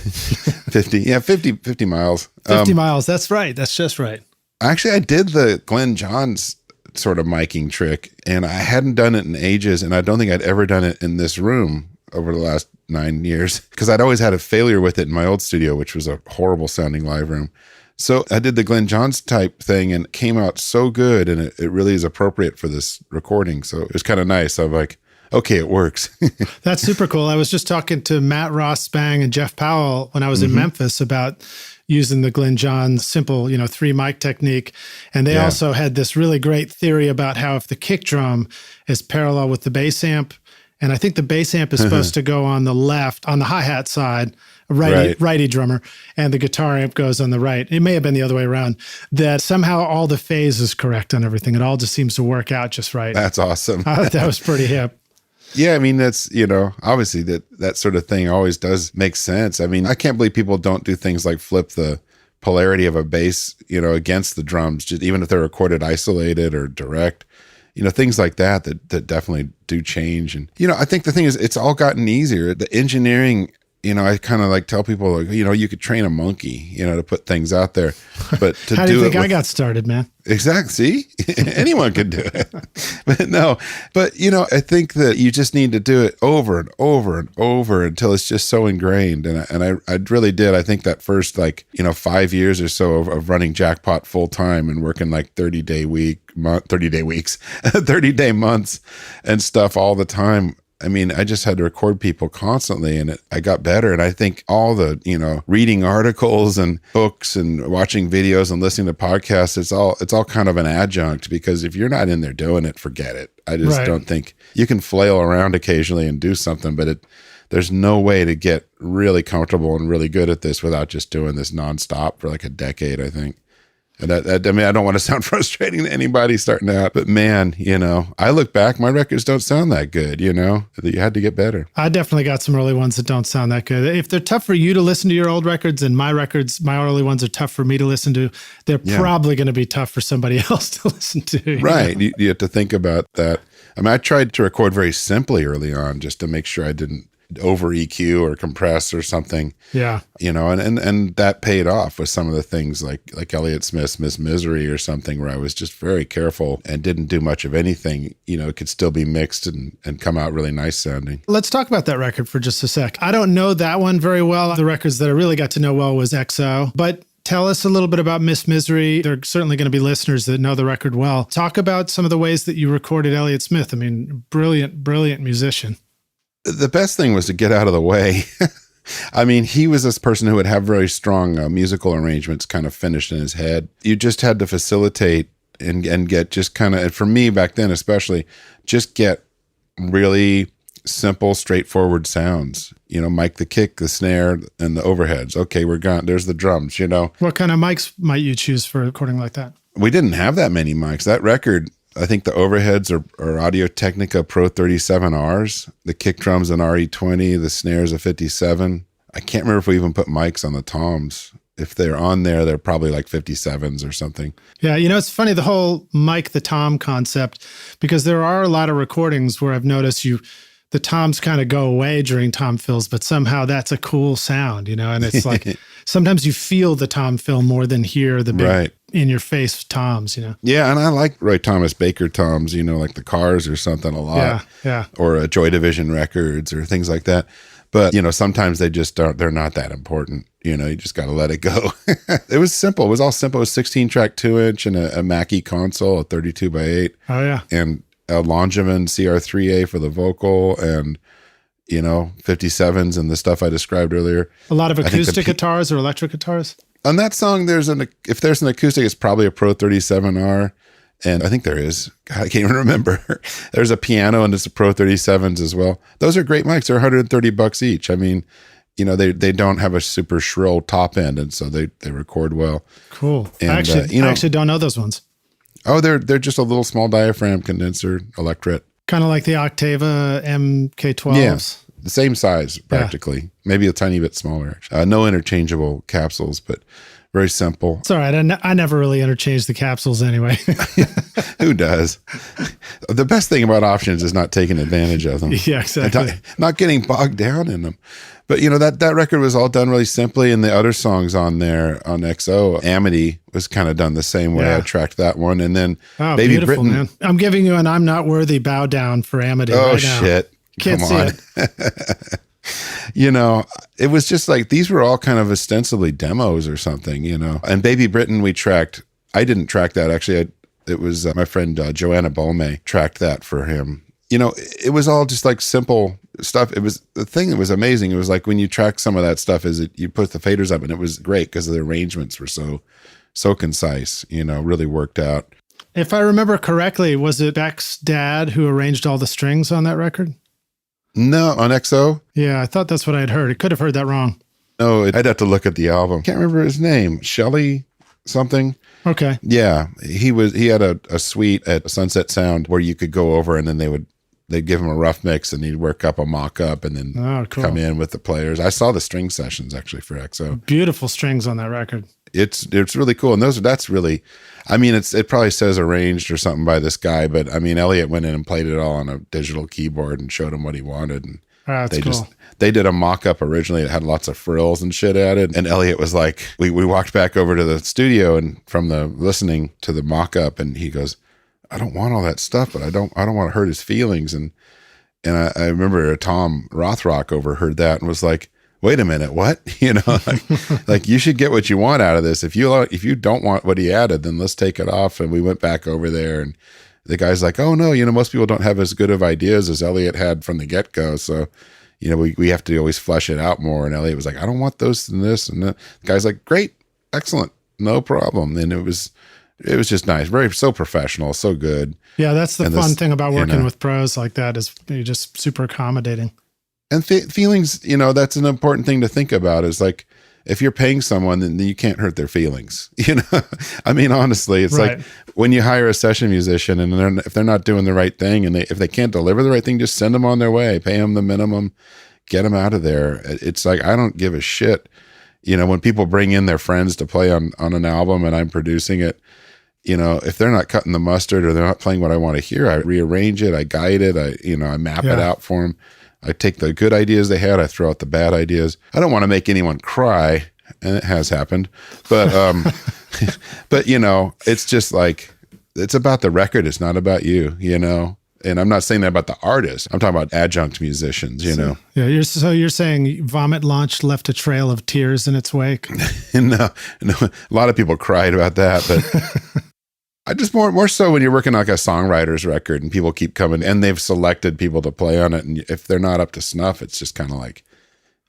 50 miles. 50 miles. That's right. That's just right. Actually, I did the Glenn Johns sort of miking trick, and I hadn't done it in ages, and I don't think I'd ever done it in this room over the last 9 years, because I'd always had a failure with it in my old studio, which was a horrible sounding live room. So I did the Glenn Johns type thing, and it came out so good, and it really is appropriate for this recording. So it was kind of nice. I'm like, okay, it works. That's super cool. I was just talking to Matt Ross Spang and Jeff Powell when I was in Memphis about using the Glenn Johns simple, 3 mic technique. And they also had this really great theory about how if the kick drum is parallel with the bass amp, and I think the bass amp is supposed to go on the left, on the hi-hat side, righty drummer, and the guitar amp goes on the right. It may have been the other way around, that somehow all the phase is correct on everything. It all just seems to work out just right. That's awesome. I thought that was pretty hip. Yeah, I mean, that's, obviously that sort of thing always does make sense. I mean, I can't believe people don't do things like flip the polarity of a bass, against the drums, just even if they're recorded isolated or direct, things like that definitely do change. And, I think the thing is, it's all gotten easier. The engineering, I kind of like tell people, like, you could train a monkey, to put things out there, but to How do you think I got started, man? Exactly. See, anyone could do it. But I think that you just need to do it over and over and over until it's just so ingrained. And I really did. I think that first 5 years or so of running Jackpot full time and working like 30-day months and stuff all the time. I mean, I just had to record people constantly, and I got better. And I think all the, reading articles and books and watching videos and listening to podcasts, it's all kind of an adjunct, because if you're not in there doing it, forget it. I just don't think you can flail around occasionally and do something, but there's no way to get really comfortable and really good at this without just doing this nonstop for like a decade, I think. And I don't want to sound frustrating to anybody starting out, but man, I look back, my records don't sound that good, you had to get better. I definitely got some early ones that don't sound that good. If they're tough for you to listen to your old records, and my early ones are tough for me to listen to, they're probably going to be tough for somebody else to listen to. Right. You have to think about that. I mean, I tried to record very simply early on just to make sure I didn't over EQ or compress or something. Yeah. And that paid off with some of the things like Elliot Smith's Miss Misery or something, where I was just very careful and didn't do much of anything. It could still be mixed and come out really nice sounding. Let's talk about that record for just a sec. I don't know that one very well. The records that I really got to know well was XO, but tell us a little bit about Miss Misery. There are certainly going to be listeners that know the record well. Talk about some of the ways that you recorded Elliot Smith. I mean, brilliant musician. The best thing was to get out of the way. I mean, he was this person who would have very strong musical arrangements kind of finished in his head. You just had to facilitate and get just kind of, and for me back then especially, just get really simple, straightforward sounds. Mic the kick, the snare, and the overheads. Okay, we're gone. There's the drums, What kind of mics might you choose for recording like that? We didn't have that many mics. That record, I think the overheads are Audio-Technica Pro 37Rs. The kick drum's an RE20. The snare's a 57. I can't remember if we even put mics on the toms. If they're on there, they're probably like 57s or something. Yeah, it's funny, the whole mic the tom concept, because there are a lot of recordings where I've noticed the toms kind of go away during tom fills, but somehow that's a cool sound, and it's like sometimes you feel the tom fill more than hear the big in-your-face toms, Yeah, and I like Roy Thomas Baker toms, like the Cars or something a lot. Yeah. Or Joy Division records or things like that. But, sometimes they just they're not that important. You just got to let it go. It was simple. It was all simple. It was 16-track 2-inch and a Mackie console, a 32x8. Oh, yeah. And a Longevin CR3A for the vocal and, 57s and the stuff I described earlier. A lot of acoustic guitars or electric guitars? On that song, if there's an acoustic, it's probably a Pro 37R. And I think there is. God, I can't even remember. There's a piano and it's a Pro 37s as well. Those are great mics. They're $130 each. I mean, they don't have a super shrill top end, and so they record well. Cool. And, I actually don't know those ones. Oh, they're just a little small diaphragm condenser electret. Kind of like the Octava MK12s. Yeah, the same size practically. Yeah. Maybe a tiny bit smaller. No interchangeable capsules, but very simple. It's all right. I never really interchanged the capsules anyway. Who does? The best thing about options is not taking advantage of them. Yeah, exactly. Not getting bogged down in them. But, that record was all done really simply. And the other songs on there on XO, Amity was kind of done the same way. Yeah. I tracked that one. And then Baby Britain. Man. I'm giving you an I'm Not Worthy bow down for Amity right now. Shit. Can't Come see on. it. It was just like, these were all kind of ostensibly demos or something, And Baby Britain, we tracked. I didn't track that. Actually, it was my friend Joanna Bolme tracked that for him. It was all just like simple stuff. It was the thing that was amazing. It was like when you track some of that stuff is you put the faders up, and it was great because the arrangements were so concise, really worked out. If I remember correctly, was it Beck's dad who arranged all the strings on that record? No, on XO? Yeah, I thought that's what I'd heard. I could have heard that wrong. No, I'd have to look at the album. Can't remember his name. Shelley something. Okay. Yeah, he had a suite at Sunset Sound where you could go over, and then they'd give him a rough mix, and he'd work up a mock-up and then come in with the players. I saw the string sessions actually for XO. Beautiful strings on that record. It's really cool. And that's really, it probably says arranged or something by this guy, but Elliot went in and played it all on a digital keyboard and showed him what he wanted. And that's cool. They did a mock-up originally. It had lots of frills and shit added. And Elliot was like, we walked back over to the studio and from the listening to the mock-up, and he goes, I don't want all that stuff, but I don't want to hurt his feelings. And I remember Tom Rothrock overheard that and was like, wait a minute, what? Like you should get what you want out of this. If you don't want what he added, then let's take it off. And we went back over there, and the guy's like, oh no, most people don't have as good of ideas as Elliot had from the get-go. So, we have to always flesh it out more. And Elliot was like, I don't want those and this and that. The guy's like, great, excellent, no problem. And it was just nice, so professional, so good. Yeah, that's the fun thing about working with pros like that is you're just super accommodating. And feelings, that's an important thing to think about is like, if you're paying someone, then you can't hurt their feelings. Honestly, it's right. Like when you hire a session musician and if they're not doing the right thing and if they can't deliver the right thing, just send them on their way, pay them the minimum, get them out of there. It's like, I don't give a shit. When people bring in their friends to play on an album and I'm producing it, if they're not cutting the mustard or they're not playing what I want to hear, I rearrange it, I guide it, I map it out for them. I take the good ideas they had, I throw out the bad ideas. I don't want to make anyone cry, and it has happened. But but it's just like, it's about the record, it's not about you, And I'm not saying that about the artist. I'm talking about adjunct musicians, Yeah, you're saying Vomit Launch left a trail of tears in its wake? No, a lot of people cried about that, but I just more so when you're working on like a songwriter's record and people keep coming and they've selected people to play on it. And if they're not up to snuff, it's just kind of like,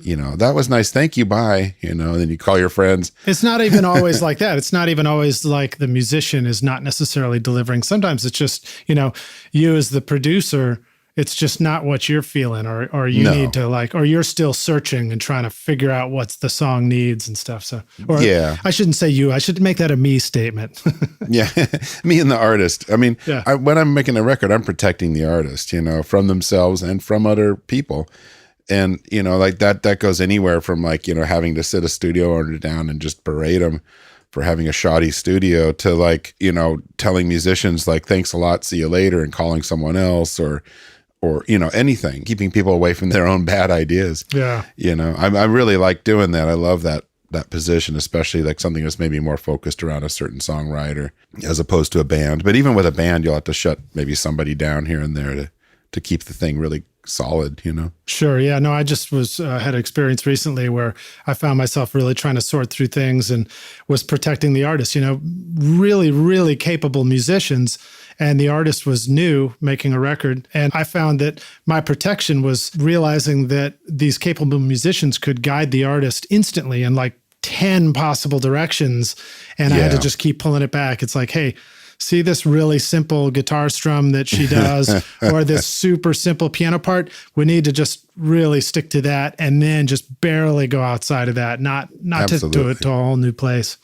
that was nice. Thank you. Bye. And then you call your friends. It's not even always like that. It's not even always like the musician is not necessarily delivering. Sometimes it's just, you as the producer, it's just not what you're feeling or you need to or you're still searching and trying to figure out what the song needs and stuff. So, I shouldn't say you, I should make that a me statement. Yeah. Me and the artist. When I'm making a record, I'm protecting the artist, from themselves and from other people. And, like that goes anywhere from having to sit a studio owner down and just berate them for having a shoddy studio to telling musicians thanks a lot, see you later, and calling someone else or anything, keeping people away from their own bad ideas. Yeah. I really like doing that. I love that position, especially something that's maybe more focused around a certain songwriter as opposed to a band. But even with a band, you'll have to shut maybe somebody down here and there to keep the thing really solid, Sure. Yeah. No, I just had an experience recently where I found myself really trying to sort through things and was protecting the artist, really, really capable musicians. And the artist was new, making a record. And I found that my protection was realizing that these capable musicians could guide the artist instantly in 10 possible directions. And I had to just keep pulling it back. It's like, hey, see this really simple guitar strum that she does, or this super simple piano part. We need to just really stick to that, and then just barely go outside of that, not to do it to a whole new place.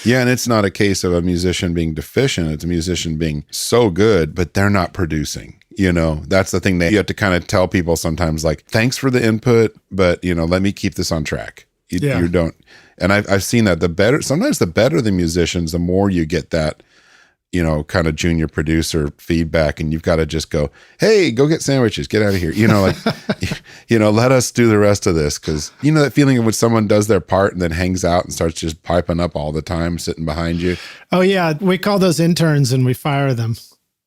Yeah, and it's not a case of a musician being deficient. It's a musician being so good, but they're not producing. That's the thing that you have to kind of tell people sometimes, like, thanks for the input, but, let me keep this on track. You don't. And I've seen that sometimes the better the musicians, the more you get that, kind of junior producer feedback, and you've got to just go, hey, go get sandwiches, get out of here. Let us do the rest of this. Cause that feeling of when someone does their part and then hangs out and starts just piping up all the time, sitting behind you. Oh yeah. We call those interns and we fire them.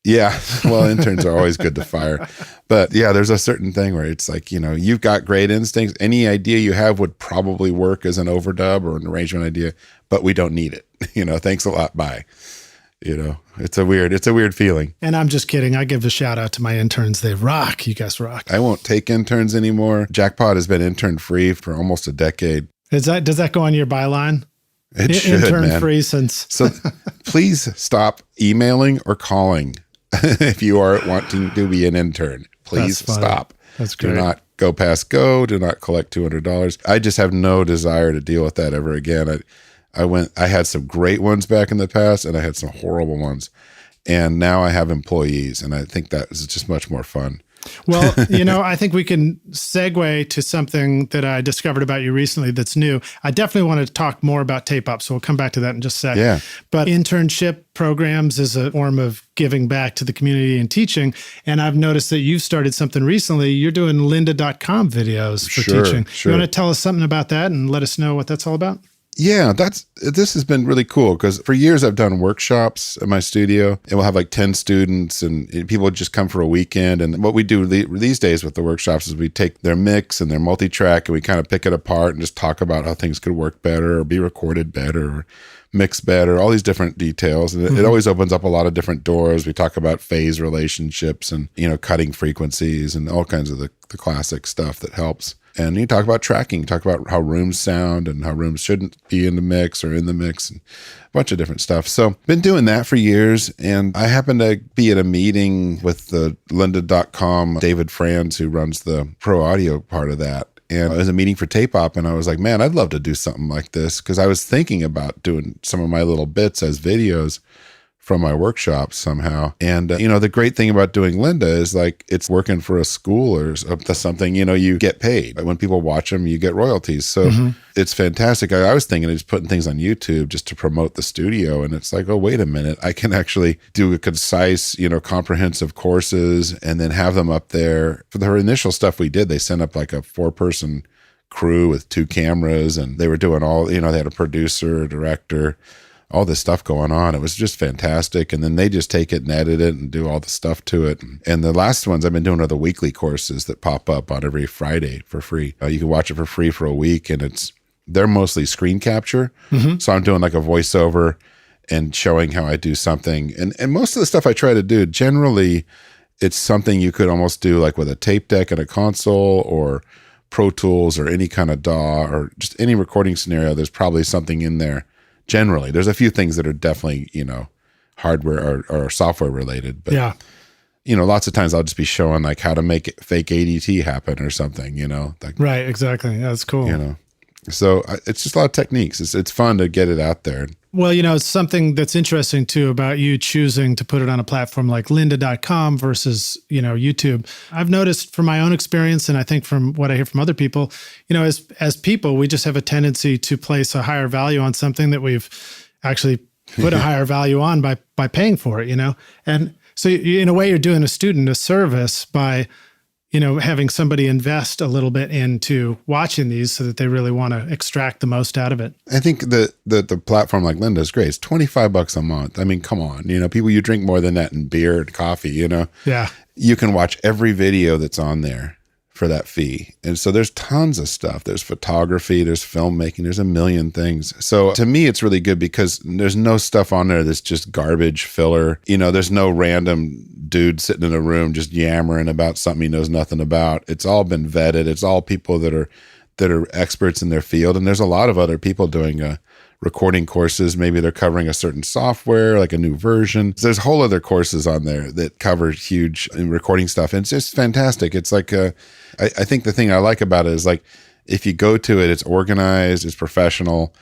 Yeah. Well, interns are always good to fire, but yeah, there's a certain thing where it's like, you've got great instincts. Any idea you have would probably work as an overdub or an arrangement idea, but we don't need it. Thanks a lot. Bye. It's a weird feeling. And I'm just kidding. I give a shout out to my interns. They rock. You guys rock. I won't take interns anymore. Jackpot has been intern free for almost a decade. Does that go on your byline? It should, intern man. free since. So please stop emailing or calling if you are wanting to be an intern. Please stop. That's great. Do not go past go. Do not collect $200. I just have no desire to deal with that ever again. I had some great ones back in the past, and I had some horrible ones. And now I have employees, and I think that is just much more fun. Well, I think we can segue to something that I discovered about you recently that's new. I definitely want to talk more about Tape Up, so we'll come back to that in just a sec. Yeah. But internship programs is a form of giving back to the community and teaching. And I've noticed that you've started something recently. You're doing lynda.com videos for teaching. Sure. You want to tell us something about that and let us know what that's all about? Yeah, this has been really cool because for years I've done workshops at my studio, and we'll have like 10 students and people just come for a weekend. And what we do these days with the workshops is we take their mix and their multi-track and we kind of pick it apart and just talk about how things could work better or be recorded better or mix better, all these different details. And it always opens up a lot of different doors. We talk about phase relationships and, cutting frequencies and all kinds of the classic stuff that helps. And you talk about tracking, you talk about how rooms sound and how rooms shouldn't be in the mix or in the mix and a bunch of different stuff. So been doing that for years. And I happened to be at a meeting with the lynda.com, David Franz, who runs the pro audio part of that. And it was a meeting for Tape Op, and I was like, man, I'd love to do something like this because I was thinking about doing some of my little bits as videos from my workshops somehow. And, the great thing about doing Lynda is like it's working for a school or something, you get paid. When people watch them, you get royalties. So it's fantastic. I was thinking of just putting things on YouTube just to promote the studio. And it's like, oh, wait a minute. I can actually do a concise, comprehensive courses and then have them up there. For the initial stuff we did, they sent up like a 4-person crew with 2 cameras, and they were doing all, they had a producer, a director, all this stuff going on. It was just fantastic. And then they just take it and edit it and do all the stuff to it. And the last ones I've been doing are the weekly courses that pop up on every Friday for free. You can watch it for free for a week, and they're mostly screen capture. So I'm doing like a voiceover and showing how I do something. And most of the stuff I try to do, generally, it's something you could almost do like with a tape deck and a console or Pro Tools or any kind of DAW or just any recording scenario. There's probably something in there. Generally, there's a few things that are definitely, hardware or software related, but yeah, lots of times I'll just be showing like how to make fake ADT happen or something, like, right. Exactly. That's cool. So it's just a lot of techniques. It's fun to get it out there. Well, it's something that's interesting too about you choosing to put it on a platform like lynda.com versus, YouTube. I've noticed from my own experience, and I think from what I hear from other people, as people, we just have a tendency to place a higher value on something that we've actually put a higher value on by paying for it, And so in a way, you're doing a student a service by having somebody invest a little bit into watching these so that they really want to extract the most out of it. I think the platform like Lynda is great. It's $25 a month. I mean, come on, people, you drink more than that in beer and coffee, Yeah. You can watch every video that's on there for that fee. And so there's tons of stuff. There's photography, there's filmmaking, there's a million things. So to me, it's really good because there's no stuff on there that's just garbage filler. There's no random dude sitting in a room just yammering about something he knows nothing about. It's all been vetted. It's all people that are experts in their field. And there's a lot of other people doing recording courses. Maybe they're covering a certain software, like a new version. So there's whole other courses on there that cover huge recording stuff. And it's just fantastic. It's like, I think the thing I like about it is like, if you go to it, it's organized, it's professional.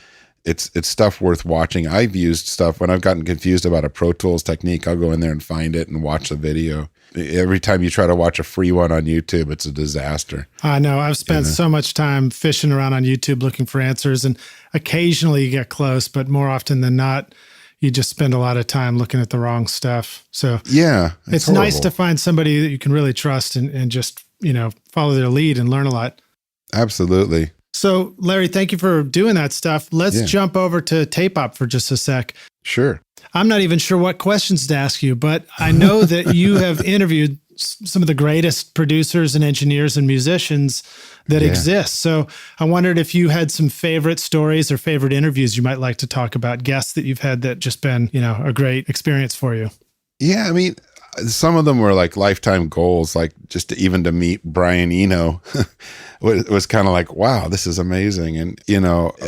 It's stuff worth watching. I've used stuff when I've gotten confused about a Pro Tools technique. I'll go in there and find it and watch the video. Every time you try to watch a free one on YouTube, it's a disaster. I know. I've spent so much time fishing around on YouTube looking for answers, and occasionally you get close, but more often than not, you just spend a lot of time looking at the wrong stuff. So yeah, it's nice to find somebody that you can really trust and just, follow their lead and learn a lot. Absolutely. So, Larry, thank you for doing that stuff. Let's jump over to Tape Op for just a sec. Sure. I'm not even sure what questions to ask you, but I know that you have interviewed some of the greatest producers and engineers and musicians that exist. So I wondered if you had some favorite stories or favorite interviews you might like to talk about, guests that you've had that just been, a great experience for you. Yeah, I mean, some of them were like lifetime goals, like just to meet Brian Eno was kind of like, wow, this is amazing. And,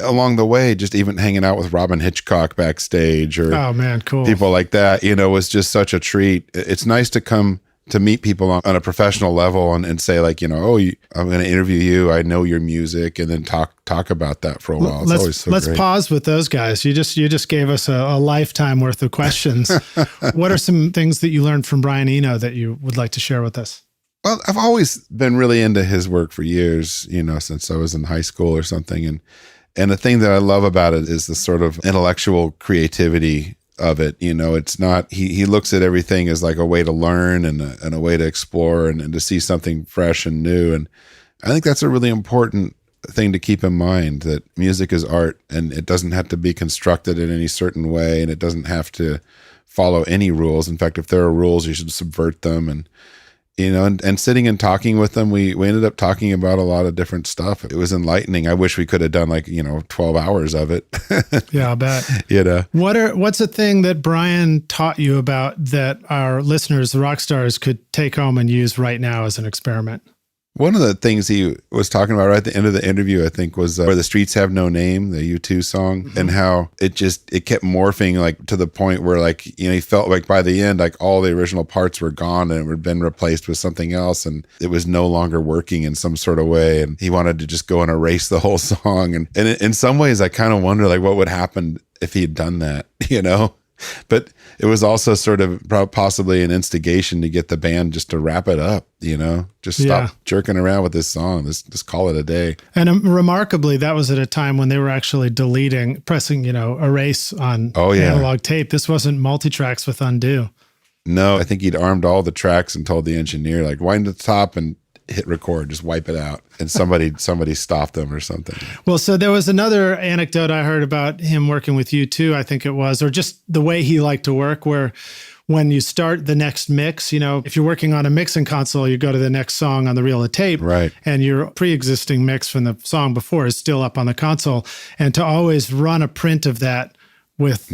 along the way, just even hanging out with Robin Hitchcock backstage or oh man, cool. people like that, was just such a treat. It's nice to come to meet people on a professional level and say like, I'm going to interview you. I know your music, and then talk about that for a while. It's always so let's great. Pause with those guys. You just gave us a lifetime worth of questions. What are some things that you learned from Brian Eno that you would like to share with us? Well, I've always been really into his work for years, since I was in high school or something. And the thing that I love about it is the sort of intellectual creativity of it. It's not, he looks at everything as like a way to learn and a way to explore and to see something fresh and new. And I think that's a really important thing to keep in mind, that music is art and it doesn't have to be constructed in any certain way, and it doesn't have to follow any rules. In fact, if there are rules, you should subvert them. And and sitting and talking with them, we ended up talking about a lot of different stuff. It was enlightening. I wish we could have done 12 hours of it. Yeah, I bet. What's a thing that Brian taught you about that our listeners, the rock stars, could take home and use right now as an experiment? One of the things he was talking about right at the end of the interview, I think, was Where the Streets Have No Name, the U2 song, and how it kept morphing to the point where he felt like by the end, all the original parts were gone and it had been replaced with something else, and it was no longer working in some sort of way. And he wanted to just go and erase the whole song. And in some ways, I kind of wonder what would happen if he had done that, But it was also sort of possibly an instigation to get the band just to wrap it up, just stop jerking around with this song. Just call it a day. And remarkably, that was at a time when they were actually pressing, erase on analog tape. This wasn't multitracks with undo. No, I think he'd armed all the tracks and told the engineer, wind the top and hit record, just wipe it out. And somebody stopped them or something. Well, so there was another anecdote I heard about him working with U2, I think it was, or just the way he liked to work, where when you start the next mix, if you're working on a mixing console, you go to the next song on the reel of tape, right? And your pre-existing mix from the song before is still up on the console. And to always run a print of that with,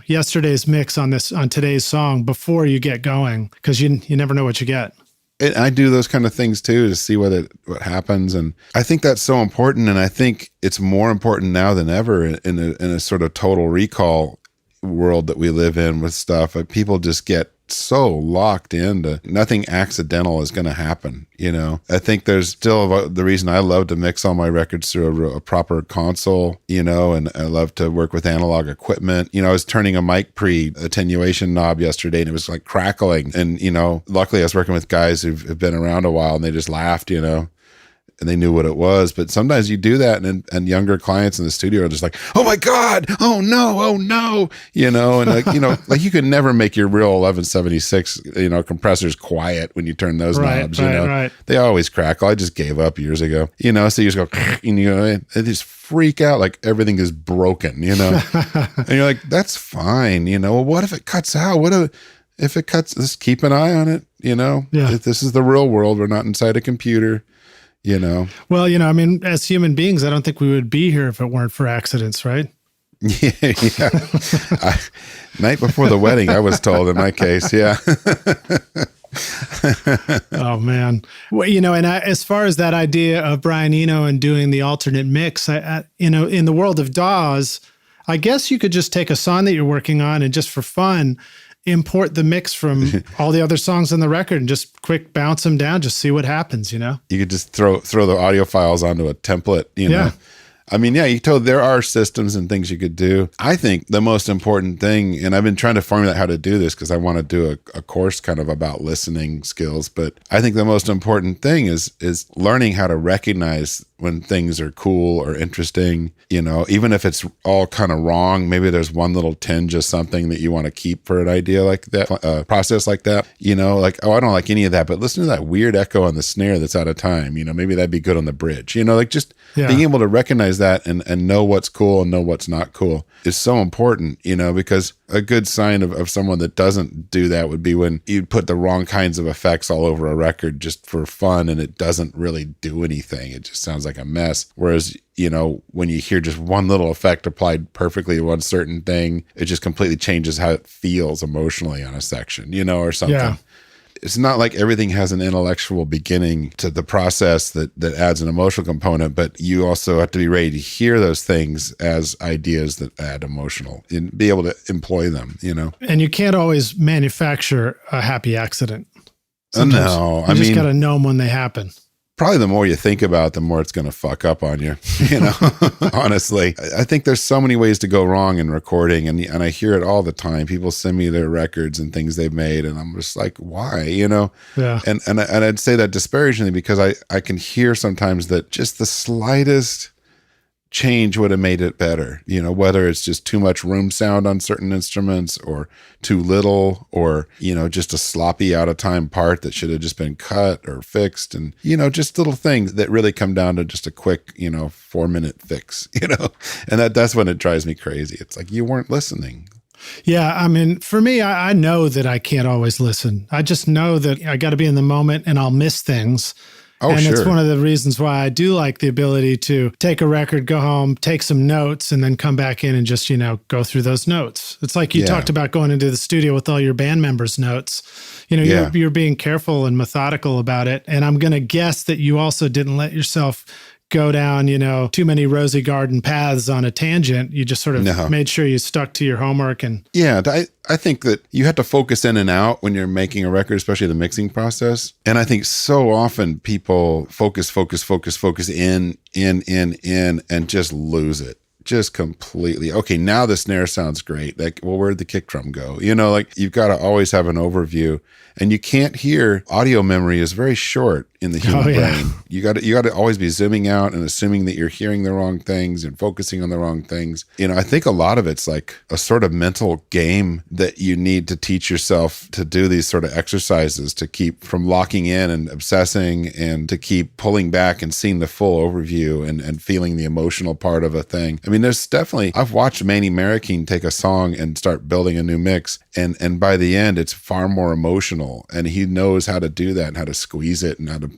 yesterday's mix on today's song before you get going, because you never know what you get. And I do those kind of things too, to see what happens. And I think that's so important. And I think it's more important now than ever in a sort of total recall world that we live in with stuff. People just get so locked into nothing accidental is going to happen. I think there's still the reason I love to mix all my records through a proper console, and I love to work with analog equipment. I was turning a mic attenuation knob yesterday and it was crackling. And, luckily I was working with guys who've been around a while and they just laughed, and they knew what it was. But sometimes you do that and younger clients in the studio are just like, oh my God, oh no, and you could never make your real 1176, compressors quiet when you turn those knobs, Right. They always crackle. I just gave up years ago, so you just go, and they just freak out like everything is broken, and you're like, that's fine. Well, what if it cuts out? What if it cuts? Just keep an eye on it, If this is the real world, we're not inside a computer. Well, as human beings, I don't think we would be here if it weren't for accidents, right? Yeah. Night before the wedding, I was told in my case. Yeah. Oh man. Well, and as far as that idea of Brian Eno and doing the alternate mix, in the world of DAWs, I guess you could just take a song that you're working on and just for fun, import the mix from all the other songs on the record and just quick bounce them down, just see what happens, You could just throw the audio files onto a template, you know? I mean, yeah, there are systems and things you could do. I think the most important thing, and I've been trying to formulate how to do this because I want to do a course kind of about listening skills, but I think the most important thing is learning how to recognize when things are cool or interesting, even if it's all kind of wrong. Maybe there's one little tinge of something that you want to keep for an idea like that, process like that, like, oh, I don't like any of that, but listen to that weird echo on the snare that's out of time, maybe that'd be good on the bridge, like just being able to recognize that and know what's cool and know what's not cool is so important, because a good sign of someone that doesn't do that would be when you put the wrong kinds of effects all over a record just for fun and it doesn't really do anything. It just sounds like a mess. Whereas, when you hear just one little effect applied perfectly to one certain thing, it just completely changes how it feels emotionally on a section, or something. Yeah. It's not like everything has an intellectual beginning to the process that adds an emotional component, but you also have to be ready to hear those things as ideas that add emotional and be able to employ them, And you can't always manufacture a happy accident. No, you just got to know them when they happen. Probably the more you think about it, the more it's going to fuck up on you, honestly. I think there's so many ways to go wrong in recording, and I hear it all the time. People send me their records and things they've made, and I'm just like, why, Yeah. And I'd say that disparagingly because I can hear sometimes that just the slightest change would have made it better, whether it's just too much room sound on certain instruments or too little or, just a sloppy out of time part that should have just been cut or fixed and, just little things that really come down to just a quick, 4-minute fix, and that's when it drives me crazy. It's like, you weren't listening. Yeah. I mean, for me, I know that I can't always listen. I just know that I got to be in the moment and I'll miss things. Oh, and sure. It's one of the reasons why I do like the ability to take a record, go home, take some notes, and then come back in and just, go through those notes. It's like you talked about going into the studio with all your band members' notes. You're being careful and methodical about it. And I'm going to guess that you also didn't let yourself go down, too many rosy garden paths on a tangent. You just sort of made sure you stuck to your homework. And yeah, I think that you have to focus in and out when you're making a record, especially the mixing process. And I think so often people focus in, and just lose it. Just completely. Okay, now the snare sounds great. Like, well, where'd the kick drum go? You've got to always have an overview, and you can't hear. Audio memory is very short in the human brain. You got to always be zooming out and assuming that you're hearing the wrong things and focusing on the wrong things. I think a lot of it's like a sort of mental game that you need to teach yourself to do these sort of exercises to keep from locking in and obsessing and to keep pulling back and seeing the full overview and feeling the emotional part of a thing. I mean, there's definitely, I've watched Manny Marroquin take a song and start building a new mix, and by the end, it's far more emotional, and he knows how to do that and how to squeeze it and how to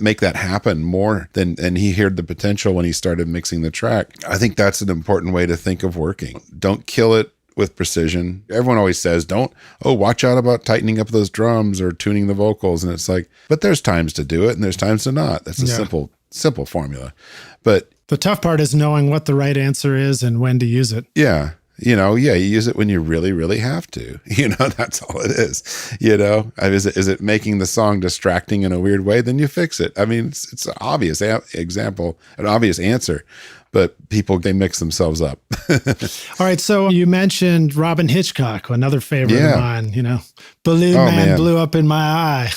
make that happen more than he heard the potential when he started mixing the track. I think that's an important way to think of working. Don't kill it with precision. Everyone always says, watch out about tightening up those drums or tuning the vocals. And it's like, but there's times to do it and there's times to not. That's a simple formula. But the tough part is knowing what the right answer is and when to use it. Yeah. You use it when you really, really have to. That's all it is. Is it making the song distracting in a weird way? Then you fix it. I mean, it's an obvious example, an obvious answer, but people, they mix themselves up. All right. So you mentioned Robin Hitchcock, another favorite of mine, Balloon Man blew up in my eye.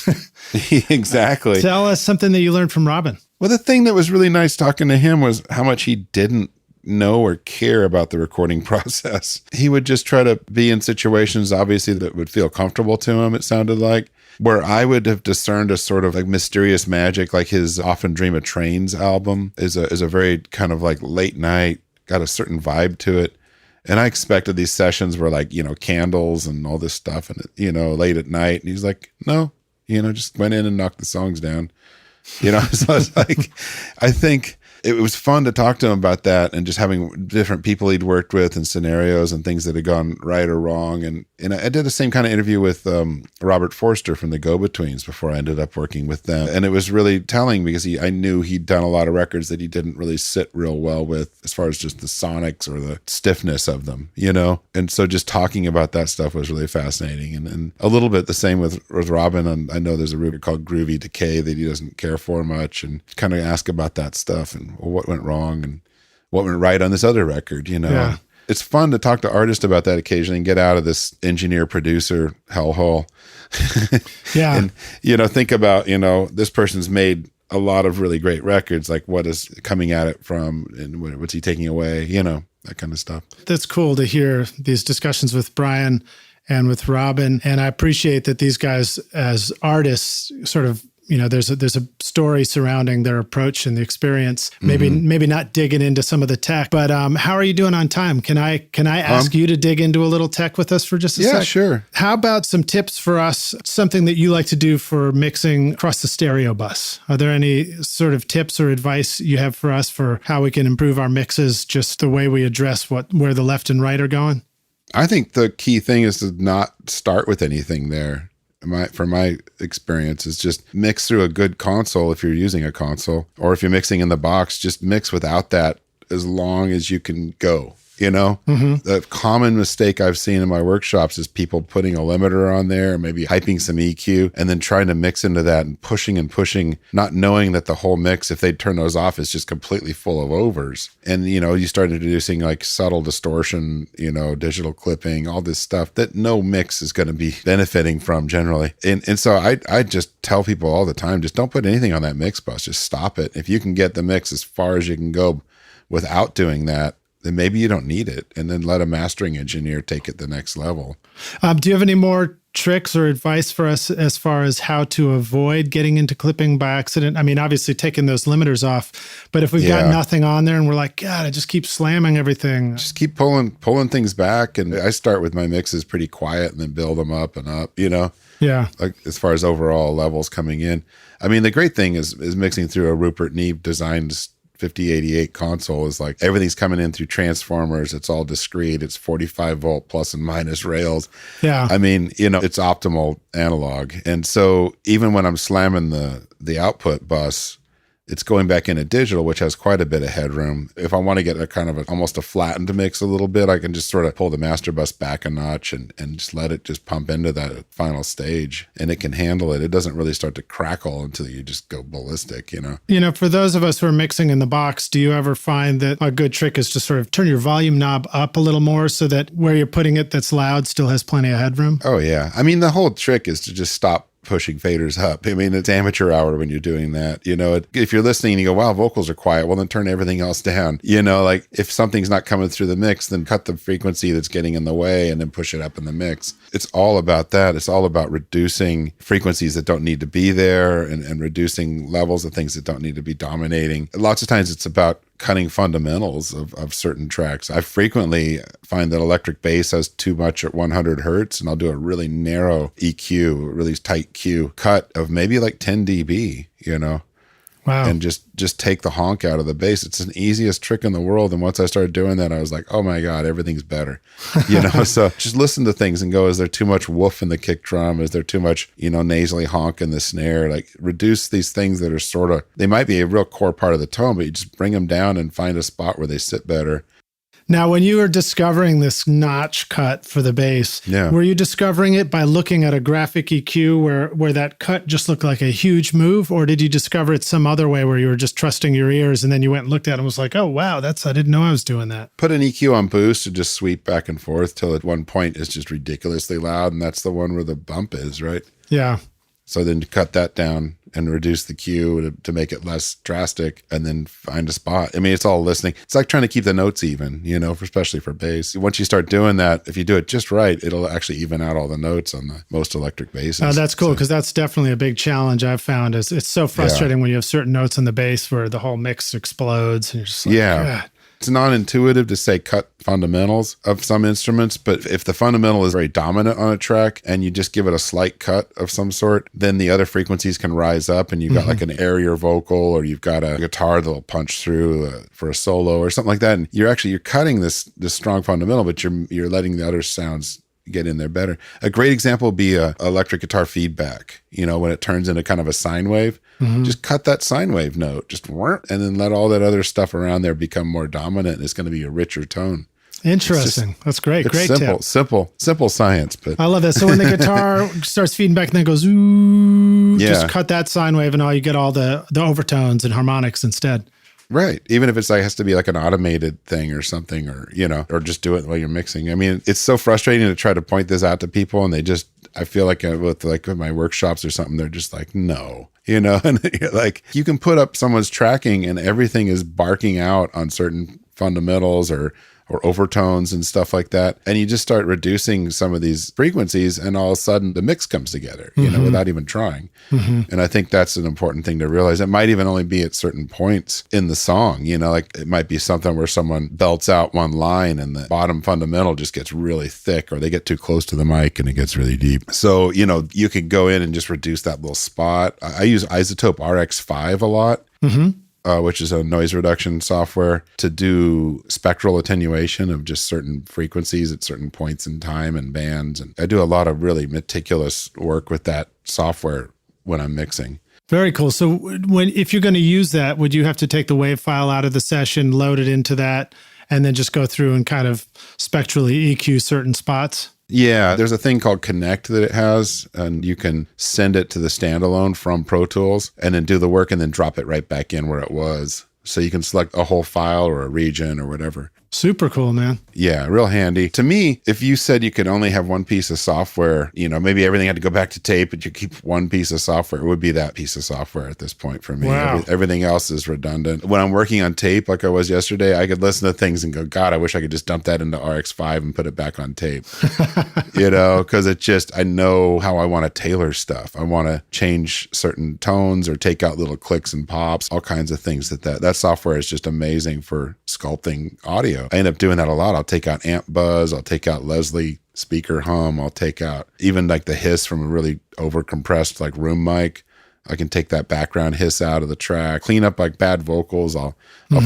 Exactly. Tell us something that you learned from Robin. Well, the thing that was really nice talking to him was how much he didn't know or care about the recording process. He would just try to be in situations, obviously, that would feel comfortable to him, it sounded like, where I would have discerned a sort of like mysterious magic, like his Often Dream of Trains album is a very kind of like late night, got a certain vibe to it. And I expected these sessions were like, candles and all this stuff and, late at night. And he's like, no, just went in and knocked the songs down. So it's like, I think it was fun to talk to him about that and just having different people he'd worked with and scenarios and things that had gone right or wrong. And I did the same kind of interview with Robert Forster from the Go-Betweens before I ended up working with them. And it was really telling because I knew he'd done a lot of records that he didn't really sit real well with as far as just the sonics or the stiffness of them, And so just talking about that stuff was really fascinating. And a little bit the same with Robin. And I know there's a record called Groovy Decay that he doesn't care for much, and kind of ask about that stuff and what went wrong and what went right on this other record, Yeah. It's fun to talk to artists about that occasionally and get out of this engineer-producer hellhole. Yeah. And, think about, this person's made a lot of really great records. Like, what is coming at it from and what's he taking away, that kind of stuff. That's cool to hear these discussions with Brian and with Robin. And I appreciate that these guys as artists sort of, there's a story surrounding their approach and the experience. Maybe not digging into some of the tech, but how are you doing on time? Can I ask you to dig into a little tech with us for just a sec? Yeah, sure. How about some tips for us, something that you like to do for mixing across the stereo bus? Are there any sort of tips or advice you have for us for how we can improve our mixes, just the way we address where the left and right are going? I think the key thing is to not start with anything there. From my experience, is just mix through a good console if you're using a console, or if you're mixing in the box, just mix without that as long as you can go. The common mistake I've seen in my workshops is people putting a limiter on there, maybe hyping some EQ, and then trying to mix into that and pushing, not knowing that the whole mix, if they turn those off, is just completely full of overs. And, you start introducing like subtle distortion, digital clipping, all this stuff that no mix is going to be benefiting from generally. And so I just tell people all the time, just don't put anything on that mix bus. Just stop it. If you can get the mix as far as you can go without doing that, then maybe you don't need it, and then let a mastering engineer take it the next level. Do you have any more tricks or advice for us as far as how to avoid getting into clipping by accident? I mean, obviously taking those limiters off, but if we've got nothing on there and we're like, God, I just keep slamming everything. Just keep pulling things back. And I start with my mixes pretty quiet and then build them up and up, Yeah. Like as far as overall levels coming in. I mean, the great thing is mixing through a Rupert Neve designed 5088 console is like everything's coming in through transformers. It's all discrete. It's 45 volt plus and minus rails. Yeah. I mean, it's optimal analog. And so even when I'm slamming the output bus, it's going back into digital, which has quite a bit of headroom. If I want to get a kind of almost a flattened mix a little bit, I can just sort of pull the master bus back a notch and just let it just pump into that final stage, and it can handle it. It doesn't really start to crackle until you just go ballistic, For those of us who are mixing in the box, do you ever find that a good trick is to sort of turn your volume knob up a little more so that where you're putting it that's loud still has plenty of headroom? Oh, yeah. I mean, the whole trick is to just stop pushing faders up. I mean, it's amateur hour when you're doing that. If you're listening and you go, wow, vocals are quiet, well, then turn everything else down. Like if something's not coming through the mix, then cut the frequency that's getting in the way and then push it up in the mix. It's all about that. It's all about reducing frequencies that don't need to be there and reducing levels of things that don't need to be dominating. Lots of times it's about cutting fundamentals of certain tracks. I frequently find that electric bass has too much at 100 hertz, and I'll do a really narrow EQ, a really tight Q cut of maybe like 10 dB, Wow. And just take the honk out of the bass. It's the easiest trick in the world. And once I started doing that, I was like, oh my God, everything's better. So just listen to things and go, is there too much woof in the kick drum? Is there too much, nasally honk in the snare? Like reduce these things that are sort of, they might be a real core part of the tone, but you just bring them down and find a spot where they sit better. Now, when you were discovering this notch cut for the bass, were you discovering it by looking at a graphic EQ where that cut just looked like a huge move? Or did you discover it some other way where you were just trusting your ears and then you went and looked at it and was like, oh, wow, I didn't know I was doing that. Put an EQ on boost and just sweep back and forth till at one point it's just ridiculously loud. And that's the one where the bump is, right? Yeah. So then cut that down and reduce the Q to make it less drastic, and then find a spot. I mean, it's all listening. It's like trying to keep the notes even, especially for bass. Once you start doing that, if you do it just right, it'll actually even out all the notes on the most electric basses. That's cool, because that's definitely a big challenge I've found. Is it's so frustrating when you have certain notes on the bass where the whole mix explodes. And you're just like, God. It's non-intuitive to say cut fundamentals of some instruments, but if the fundamental is very dominant on a track and you just give it a slight cut of some sort, then the other frequencies can rise up and you've got like an airier vocal, or you've got a guitar that'll punch through for a solo or something like that. And you're cutting this strong fundamental, but you're letting the other sounds get in there better. A great example would be electric guitar feedback. When it turns into kind of a sine wave, just cut that sine wave note, and then let all that other stuff around there become more dominant. And it's going to be a richer tone. Interesting. That's great. Great tip. Simple science. But I love that. So when the guitar starts feeding back and then it goes, ooh, just cut that sine wave and you get all the overtones and harmonics instead. Right. Even if it's has to be like an automated thing or something, or just do it while you're mixing. I mean, it's so frustrating to try to point this out to people, and I feel like with my workshops or something, they're just like, no, and you're like, you can put up someone's tracking and everything is barking out on certain fundamentals or overtones and stuff like that. And you just start reducing some of these frequencies and all of a sudden the mix comes together, without even trying. And I think that's an important thing to realize. It might even only be at certain points in the song, like it might be something where someone belts out one line and the bottom fundamental just gets really thick, or they get too close to the mic and it gets really deep. So, you could go in and just reduce that little spot. I use iZotope RX5 a lot. Which is a noise reduction software to do spectral attenuation of just certain frequencies at certain points in time and bands. And I do a lot of really meticulous work with that software when I'm mixing. Very cool. So if you're going to use that, would you have to take the wave file out of the session, load it into that, and then just go through and kind of spectrally EQ certain spots? Yeah, there's a thing called Connect that it has, and you can send it to the standalone from Pro Tools and then do the work and then drop it right back in where it was. So you can select a whole file or a region or whatever. Super cool, man. Yeah, real handy. To me, if you said you could only have one piece of software, maybe everything had to go back to tape, but you keep one piece of software, it would be that piece of software at this point for me. Wow. Everything else is redundant. When I'm working on tape, like I was yesterday, I could listen to things and go, God, I wish I could just dump that into RX5 and put it back on tape. Because I know how I want to tailor stuff. I want to change certain tones or take out little clicks and pops, all kinds of things that software is just amazing for sculpting audio. I end up doing that a lot. I'll take out amp buzz. I'll take out Leslie speaker hum. I'll take out even like the hiss from a really overcompressed like room mic. I can take that background hiss out of the track, clean up like bad vocals. I'll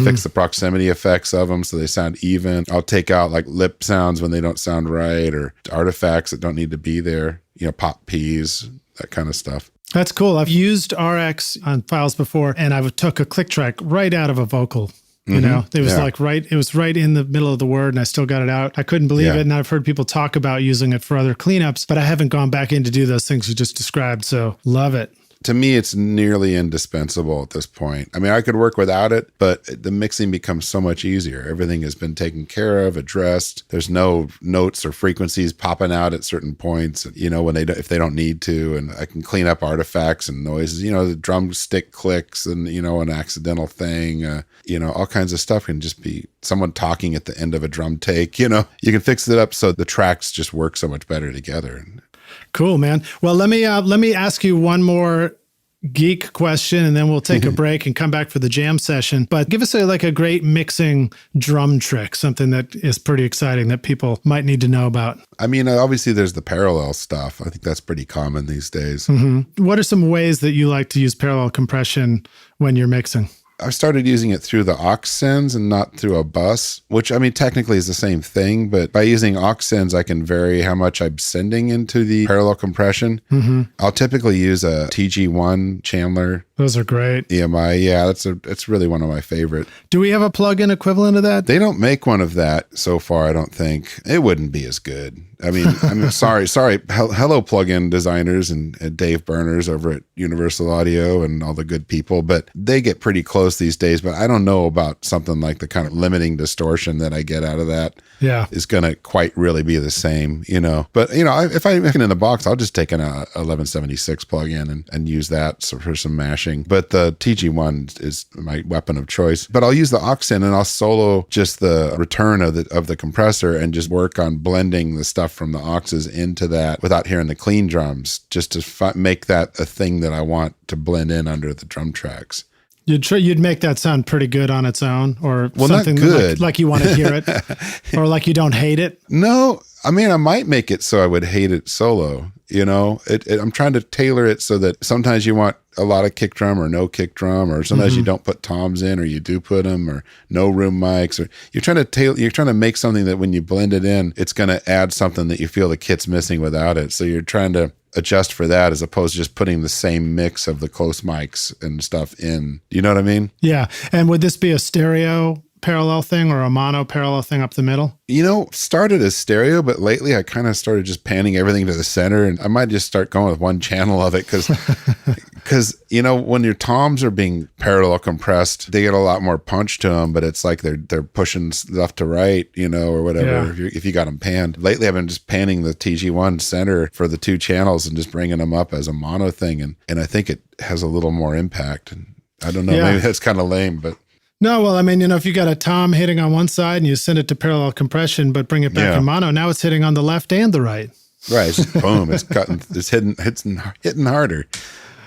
fix the proximity effects of them so they sound even. I'll take out like lip sounds when they don't sound right, or artifacts that don't need to be there, pop Ps, that kind of stuff. That's cool. I've used RX on files before, and I took a click track right out of a vocal. It was right in the middle of the word, and I still got it out. I couldn't believe it. And I've heard people talk about using it for other cleanups, but I haven't gone back in to do those things you just described. So love it. To me, it's nearly indispensable at this point. I mean, I could work without it, but the mixing becomes so much easier. Everything has been taken care of, addressed. There's no notes or frequencies popping out at certain points, if they don't need to. And I can clean up artifacts and noises, the drumstick clicks and, an accidental thing, all kinds of stuff can just be someone talking at the end of a drum take. You can fix it up so the tracks just work so much better together. Cool, man. Well, let me ask you one more geek question, and then we'll take a break and come back for the jam session. But give us a great mixing drum trick, something that is pretty exciting that people might need to know about. I mean, obviously there's the parallel stuff. I think that's pretty common these days. What are some ways that you like to use parallel compression when you're mixing? I started using it through the aux sends and not through a bus, which I mean, technically is the same thing, but by using aux sends, I can vary how much I'm sending into the parallel compression. I'll typically use a TG1 Chandler. Those are great. EMI. Yeah, it's really one of my favorite. Do we have a plugin equivalent of that? They don't make one of that so far, I don't think. It wouldn't be as good. I mean, I'm sorry. Hello, plugin designers and Dave Burners over at Universal Audio and all the good people, but they get pretty close these days. But I don't know about something like the kind of limiting distortion that I get out of that. Yeah, is going to quite really be the same, But, if I make it in the box, I'll just take an 1176 plugin and use that for some mashing. But the TG1 is my weapon of choice. But I'll use the aux send and I'll solo just the return of the compressor and just work on blending the stuff from the auxes into that without hearing the clean drums, just to make that a thing that I want to blend in under the drum tracks. You'd make that sound pretty good on its own, or something not good. Like you want to hear it, or like you don't hate it. No, I mean, I might make it so I would hate it solo. I'm trying to tailor it so that sometimes you want a lot of kick drum or no kick drum, or sometimes you don't put toms in, or you do put them, or no room mics, or you're trying to make something that when you blend it in, it's going to add something that you feel the kit's missing without it. So you're trying to adjust for that as opposed to just putting the same mix of the close mics and stuff in. You know what I mean? Yeah. And would this be a stereo parallel thing or a mono parallel thing up the middle? Started as stereo, but lately I kind of started just panning everything to the center, and I might just start going with one channel of it because when your toms are being parallel compressed, they get a lot more punch to them, but it's like they're pushing left to right, or whatever. Yeah. If you got them panned. Lately I've been just panning the TG1 center for the two channels and just bringing them up as a mono thing, and I think it has a little more impact. And I don't know, maybe that's kind of lame, but no, well, I mean, if you got a tom hitting on one side and you send it to parallel compression, but bring it back in mono, now it's hitting on the left and the right. Right. It's just boom. It's cutting. It's hitting harder.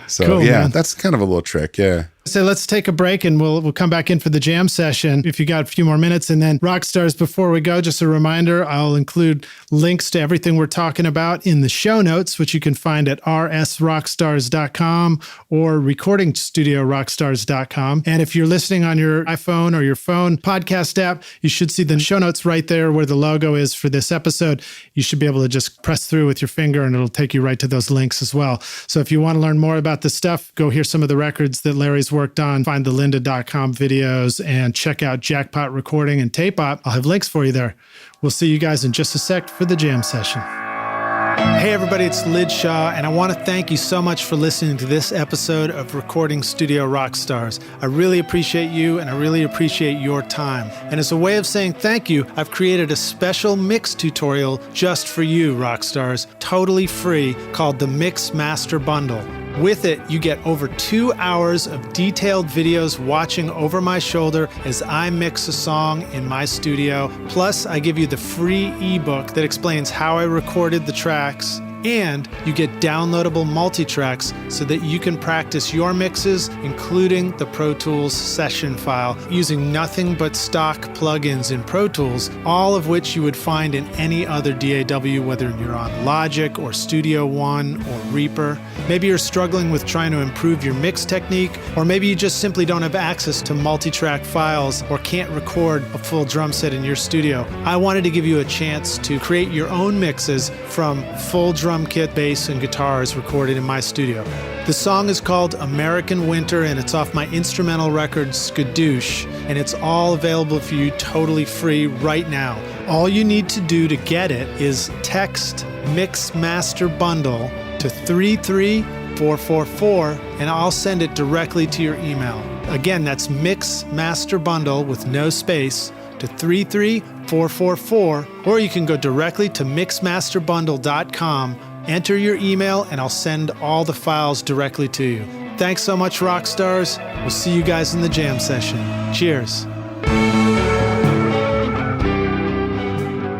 So cool, man. That's kind of a little trick. Yeah. So let's take a break and we'll come back in for the jam session if you got a few more minutes. And then Rockstars, before we go, just a reminder, I'll include links to everything we're talking about in the show notes, which you can find at rsrockstars.com or recordingstudiorockstars.com. And if you're listening on your iPhone or your phone podcast app, you should see the show notes right there where the logo is for this episode. You should be able to just press through with your finger and it'll take you right to those links as well. So if you want to learn more about this stuff, go hear some of the records that Larry's worked on, find the lynda.com videos, and check out Jackpot Recording and Tape Op. I'll have links for you there. We'll see you guys in just a sec for the jam session. Hey everybody, it's Lid Shaw, and I want to thank you so much for listening to this episode of Recording Studio Rockstars. I really appreciate you, and I really appreciate your time. And as a way of saying thank you, I've created a special mix tutorial just for you, Rockstars, totally free, called the Mix Master Bundle. With it, you get over 2 hours of detailed videos watching over my shoulder as I mix a song in my studio. Plus, I give you the free ebook that explains how I recorded the tracks. And you get downloadable multitracks so that you can practice your mixes, including the Pro Tools session file, using nothing but stock plugins in Pro Tools, all of which you would find in any other DAW, whether you're on Logic or Studio One or Reaper. Maybe you're struggling with trying to improve your mix technique, or maybe you just simply don't have access to multitrack files or can't record a full drum set in your studio. I wanted to give you a chance to create your own mixes from full drum kit, bass, and guitars recorded in my studio. The song is called American Winter, and it's off my instrumental record Skadoosh, and it's all available for you totally free right now. All you need to do to get it is text Mix Master Bundle to 33444, and I'll send it directly to your email. Again, that's Mix Master Bundle with no space to 33444, or you can go directly to mixmasterbundle.com, enter your email, and I'll send all the files directly to you. Thanks so much, Rockstars. We'll see you guys in the jam session. Cheers.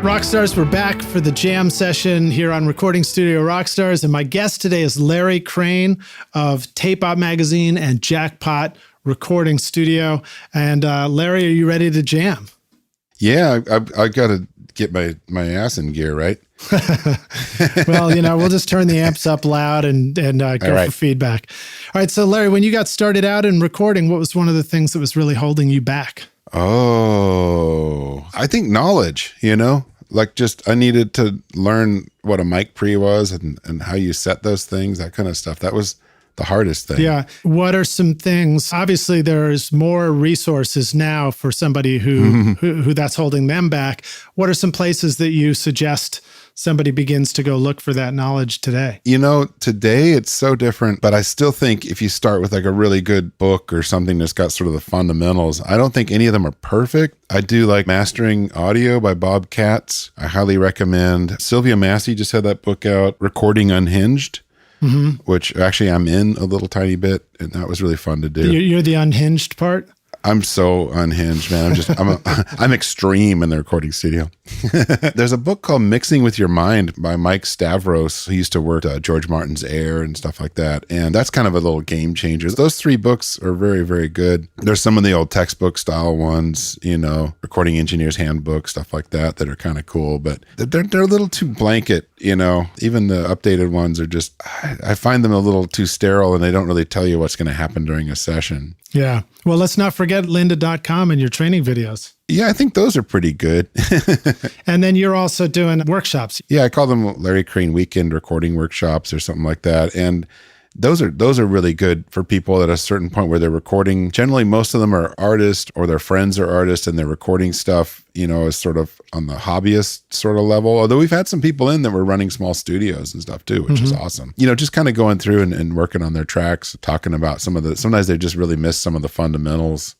Rockstars, we're back for the jam session here on Recording Studio Rockstars, and my guest today is Larry Crane of Tape Op Magazine and Jackpot Recording Studio. And Larry, are you ready to jam? Yeah, I got to get my ass in gear, right? Well, we'll just turn the amps up loud and go for feedback. All right, so Larry, when you got started out in recording, what was one of the things that was really holding you back? Oh, I think knowledge, like just I needed to learn what a mic pre was and how you set those things, that kind of stuff. That was the hardest thing. Yeah. What are some things? Obviously, there's more resources now for somebody who that's holding them back. What are some places that you suggest somebody begins to go look for that knowledge today? Today it's so different, but I still think if you start with like a really good book or something that's got sort of the fundamentals, I don't think any of them are perfect. I do like Mastering Audio by Bob Katz. I highly recommend. Sylvia Massey just had that book out, Recording Unhinged. Which actually I'm in a little tiny bit, and that was really fun to do. You're the unhinged part? I'm so unhinged, man. I'm extreme in the recording studio. There's a book called Mixing with Your Mind by Mike Stavros, who used to work at George Martin's Air and stuff like that. And that's kind of a little game changer. Those 3 books are very, very good. There's some of the old textbook style ones, Recording Engineer's Handbook, stuff like that are kind of cool, but they're a little too blanket, Even the updated ones are just, I find them a little too sterile, and they don't really tell you what's going to happen during a session. Yeah. Well, let's not forget lynda.com and your training videos. Yeah, I think those are pretty good. And then you're also doing workshops. Yeah, I call them Larry Crane Weekend Recording Workshops or something like that. And those are really good for people at a certain point where they're recording. Generally, most of them are artists or their friends are artists, and they're recording stuff, is sort of on the hobbyist sort of level. Although we've had some people in that were running small studios and stuff too, which is awesome. Just kind of going through and working on their tracks, talking about sometimes they just really miss some of the fundamentals.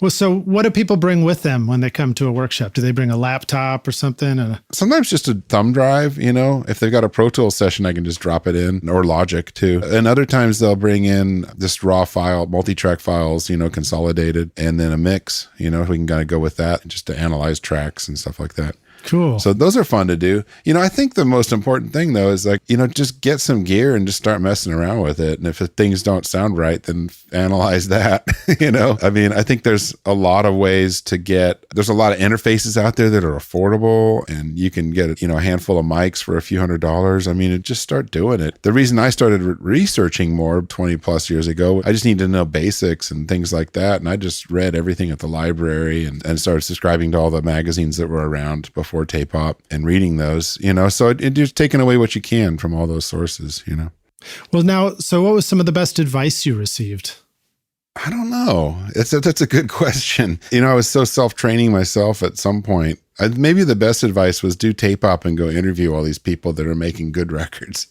Well, so what do people bring with them when they come to a workshop? Do they bring a laptop or something? Sometimes just a thumb drive, If they've got a Pro Tools session, I can just drop it in, or Logic too. And other times they'll bring in just raw file, multi-track files, consolidated, and then a mix, we can kind of go with that just to analyze tracks and stuff like that. Cool. So those are fun to do. I think the most important thing though is just get some gear and just start messing around with it. And if things don't sound right, then analyze that, I think there's a lot of ways there's a lot of interfaces out there that are affordable, and you can get, a handful of mics for a few $100s. Just start doing it. The reason I started researching more 20 plus years ago, I just needed to know basics and things like that. And I just read everything at the library and started subscribing to all the magazines that were around before Tape Op and reading those, so you're taking away what you can from all those sources, Well, now, so what was some of the best advice you received? I don't know. That's a good question. I was so self-training myself at some point. Maybe the best advice was do Tape Op and go interview all these people that are making good records.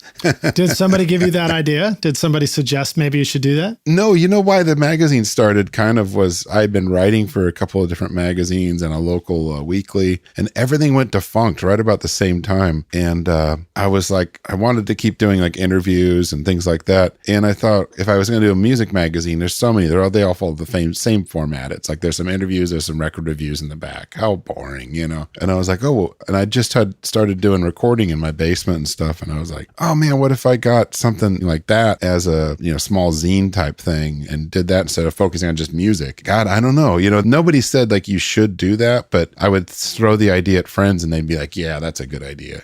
Did somebody give you that idea? Did somebody suggest maybe you should do that? No, why the magazine started was I'd been writing for a couple of different magazines and a local weekly, and everything went defunct right about the same time. And I was like, I wanted to keep doing interviews and things like that. And I thought if I was going to do a music magazine, there's so many, they all follow the same format. It's like there's some interviews, there's some record reviews in the back. How boring, And I was like, and I just had started doing recording in my basement and stuff. And I was like, oh man, what if I got something like that as a, small zine type thing and did that instead of focusing on just music? God, I don't know. Nobody said you should do that, but I would throw the idea at friends and they'd be like, yeah, that's a good idea,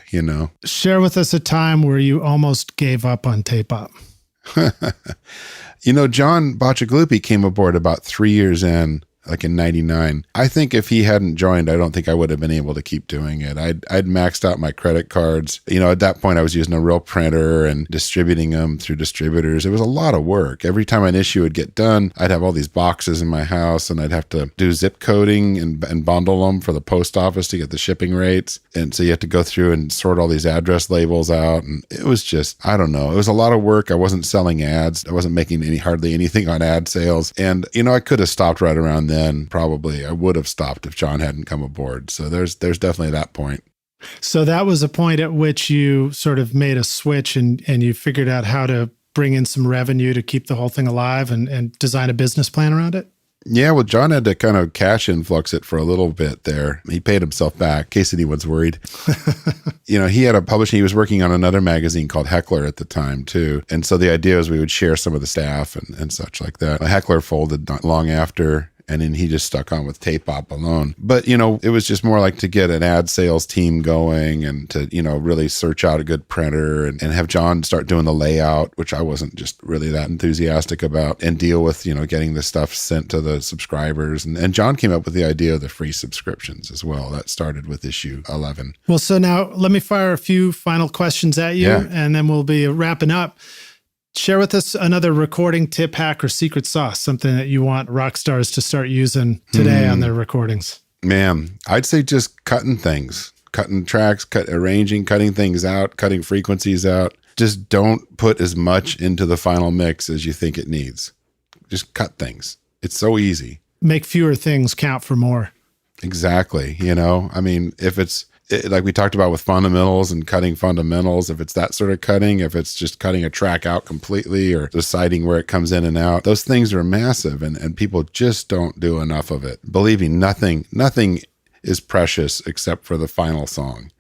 Share with us a time where you almost gave up on Tape Op. John Bacciagaluppi came aboard about 3 years in. In 99. I think if he hadn't joined, I don't think I would have been able to keep doing it. I'd maxed out my credit cards. At that point I was using a real printer and distributing them through distributors. It was a lot of work. Every time an issue would get done, I'd have all these boxes in my house and I'd have to do zip coding and bundle them for the post office to get the shipping rates. And so you have to go through and sort all these address labels out. And it was just, I don't know. It was a lot of work. I wasn't selling ads. I wasn't making hardly anything on ad sales. And, I could have stopped right around then. Probably I would have stopped if John hadn't come aboard. So there's definitely that point. So that was a point at which you sort of made a switch and you figured out how to bring in some revenue to keep the whole thing alive and design a business plan around it? Yeah, well, John had to kind of cash influx it for a little bit there. He paid himself back, in case anyone's worried. He had a publishing. He was working on another magazine called Heckler at the time, too. And so the idea was we would share some of the staff and such like that. Heckler folded not long after. And then he just stuck on with Tape Op alone. But, it was just more like to get an ad sales team going and to, really search out a good printer and have John start doing the layout, which I wasn't just really that enthusiastic about, and deal with, getting the stuff sent to the subscribers. And John came up with the idea of the free subscriptions as well. That started with issue 11. Well, so now let me fire a few final questions at you, and then we'll be wrapping up. Share with us another recording tip, hack, or secret sauce, something that you want rock stars to start using today on their recordings. Man, I'd say just cutting things, cutting tracks, arranging, cutting things out, cutting frequencies out. Just don't put as much into the final mix as you think it needs. Just cut things. It's so easy. Make fewer things count for more. Exactly. If like we talked about with fundamentals and cutting fundamentals, if it's that sort of cutting, if it's just cutting a track out completely or deciding where it comes in and out, those things are massive, and people just don't do enough of it. Believing nothing is precious except for the final song.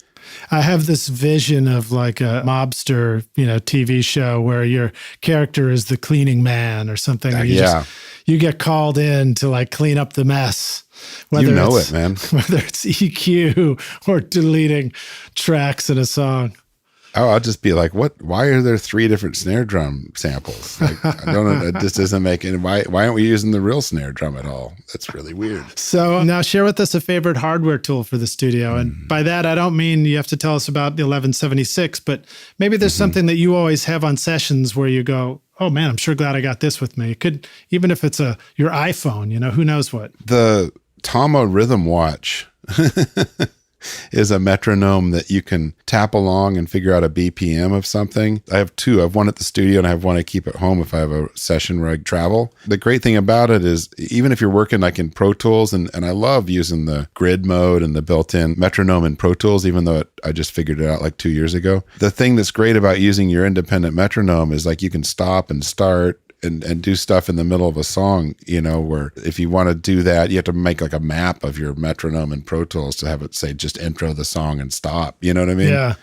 I have this vision of like a mobster, TV show where your character is the cleaning man or something. You get called in to like clean up the mess. Whether it, man. Whether it's EQ or deleting tracks in a song. Oh, I'll just be like, what? Why are there 3 different snare drum samples? Like, I don't know. It just doesn't make any. Why aren't we using the real snare drum at all? That's really weird. So now share with us a favorite hardware tool for the studio. And by that, I don't mean you have to tell us about the 1176, but maybe there's something that you always have on sessions where you go, oh man, I'm sure glad I got this with me. It could, even if it's your iPhone, who knows what. The Tama Rhythm Watch is a metronome that you can tap along and figure out a BPM of something. I have 2. I have one at the studio and I have one I keep at home if I have a session where I travel. The great thing about it is even if you're working like in Pro Tools, and I love using the grid mode and the built-in metronome in Pro Tools, even though I just figured it out like 2 years ago. The thing that's great about using your independent metronome is like you can stop and start and do stuff in the middle of a song, where if you want to do that, you have to make like a map of your metronome in Pro Tools to have it say just intro the song and stop. You know what I mean? Yeah.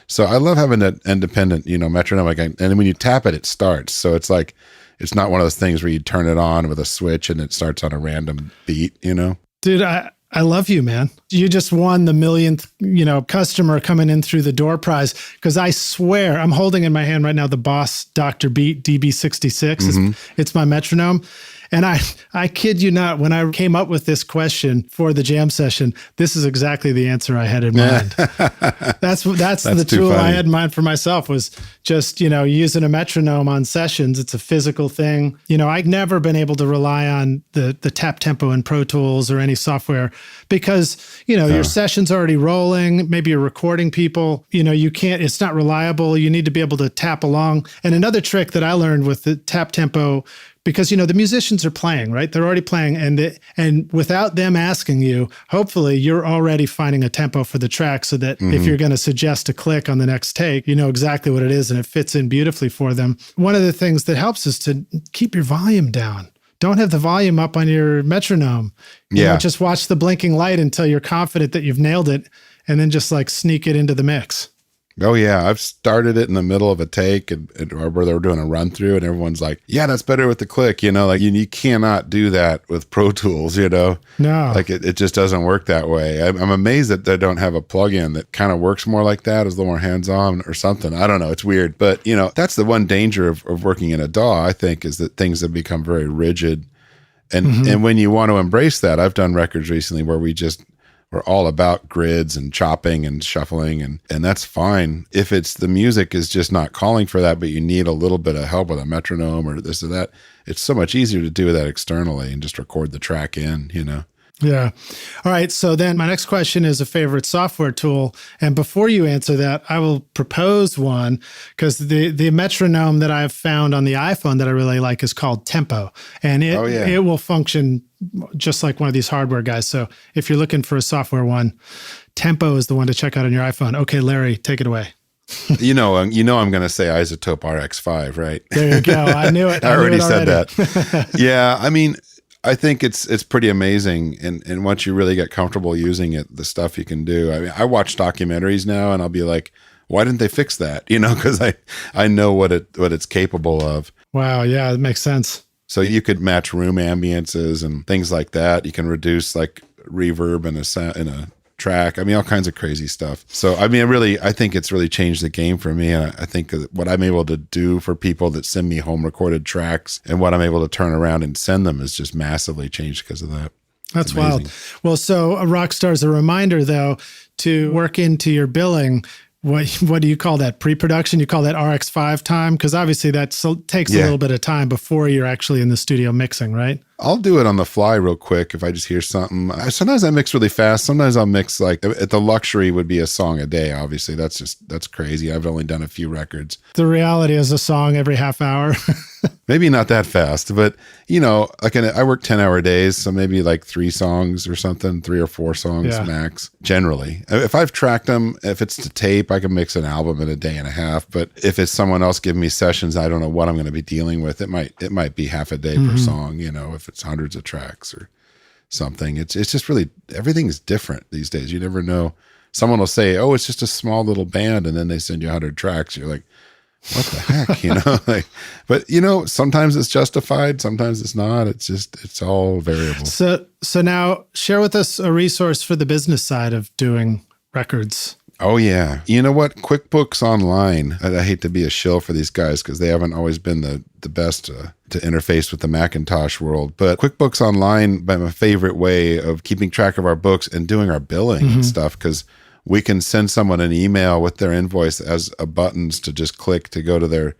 So I love having an independent, metronome. And when you tap it, it starts. So it's like, it's not one of those things where you turn it on with a switch and it starts on a random beat, Dude, I love you, man. You just won the millionth, customer coming in through the door prize. Because I swear, I'm holding in my hand right now the Boss Dr. Beat DB66. It's my metronome. And I kid you not, when I came up with this question for the jam session, this is exactly the answer I had in mind. That's the tool funny. I had in mind for myself, was just, using a metronome on sessions. It's a physical thing. I've never been able to rely on the tap tempo in Pro Tools or any software because, your session's already rolling. Maybe you're recording people. You can't, it's not reliable. You need to be able to tap along. And another trick that I learned with the tap tempo, because, the musicians are playing, right? They're already playing. And without them asking you, hopefully you're already finding a tempo for the track so that if you're going to suggest a click on the next take, you know exactly what it is and it fits in beautifully for them. One of the things that helps is to keep your volume down. Don't have the volume up on your metronome. Just watch the blinking light until you're confident that you've nailed it and then just like sneak it into the mix. Oh yeah, I've started it in the middle of a take or where they were doing a run through and everyone's like, yeah, that's better with the click, you cannot do that with Pro Tools, No. Like it just doesn't work that way. I'm amazed that they don't have a plugin that kind of works more like that, is a little more hands-on or something. I don't know, it's weird. But, that's the one danger of working in a DAW, I think, is that things have become very rigid. And when you want to embrace that, I've done records recently where we're all about grids and chopping and shuffling, and that's fine. If it's the music is just not calling for that, but you need a little bit of help with a metronome or this or that, it's so much easier to do that externally and just record the track in, Yeah. All right. So then my next question is a favorite software tool. And before you answer that, I will propose one, because the metronome that I've found on the iPhone that I really like is called Tempo. And it will function just like one of these hardware guys. So if you're looking for a software one, Tempo is the one to check out on your iPhone. Okay, Larry, take it away. I'm going to say Isotope RX5, right? There you go. I knew it. I already said that. Yeah. I mean, I think it's pretty amazing. And once you really get comfortable using it, the stuff you can do. I mean, I watch documentaries now and I'll be like, why didn't they fix that? Because I know what it's capable of. Wow. Yeah, it makes sense. So you could match room ambiances and things like that. You can reduce like reverb in a track. I mean, all kinds of crazy stuff. So, I mean, I think it's really changed the game for me. And I think what I'm able to do for people that send me home recorded tracks and what I'm able to turn around and send them is just massively changed because of that. That's wild. Well, so a Rockstar's a reminder, though, to work into your billing. What do you call that? Pre-production? You call that RX5 time? Because obviously that takes a little bit of time before you're actually in the studio mixing, right? I'll do it on the fly real quick if I just hear something. Sometimes I mix really fast. Sometimes I'll mix like the luxury would be a song a day. Obviously, that's crazy. I've only done a few records. The reality is a song every half hour. Maybe not that fast, but like I work 10-hour days, so maybe like 3 songs or something, 3 or 4 songs max. Generally, if I've tracked them, if it's to tape, I can mix an album in a day and a half. But if it's someone else giving me sessions, I don't know what I'm going to be dealing with. It might be half a day per song. If it's hundreds of tracks or something. It's just really, everything's different these days. You never know. Someone will say, "Oh, it's just a small little band," and then they send you 100 tracks. You're like, what the heck, but sometimes it's justified, sometimes it's not. It's all variable. So now share with us a resource for the business side of doing records. Oh yeah. You know what? QuickBooks Online, I hate to be a shill for these guys because they haven't always been the best to interface with the Macintosh world. But QuickBooks Online, by my favorite way of keeping track of our books and doing our billing and stuff, because we can send someone an email with their invoice as a buttons to just click to go to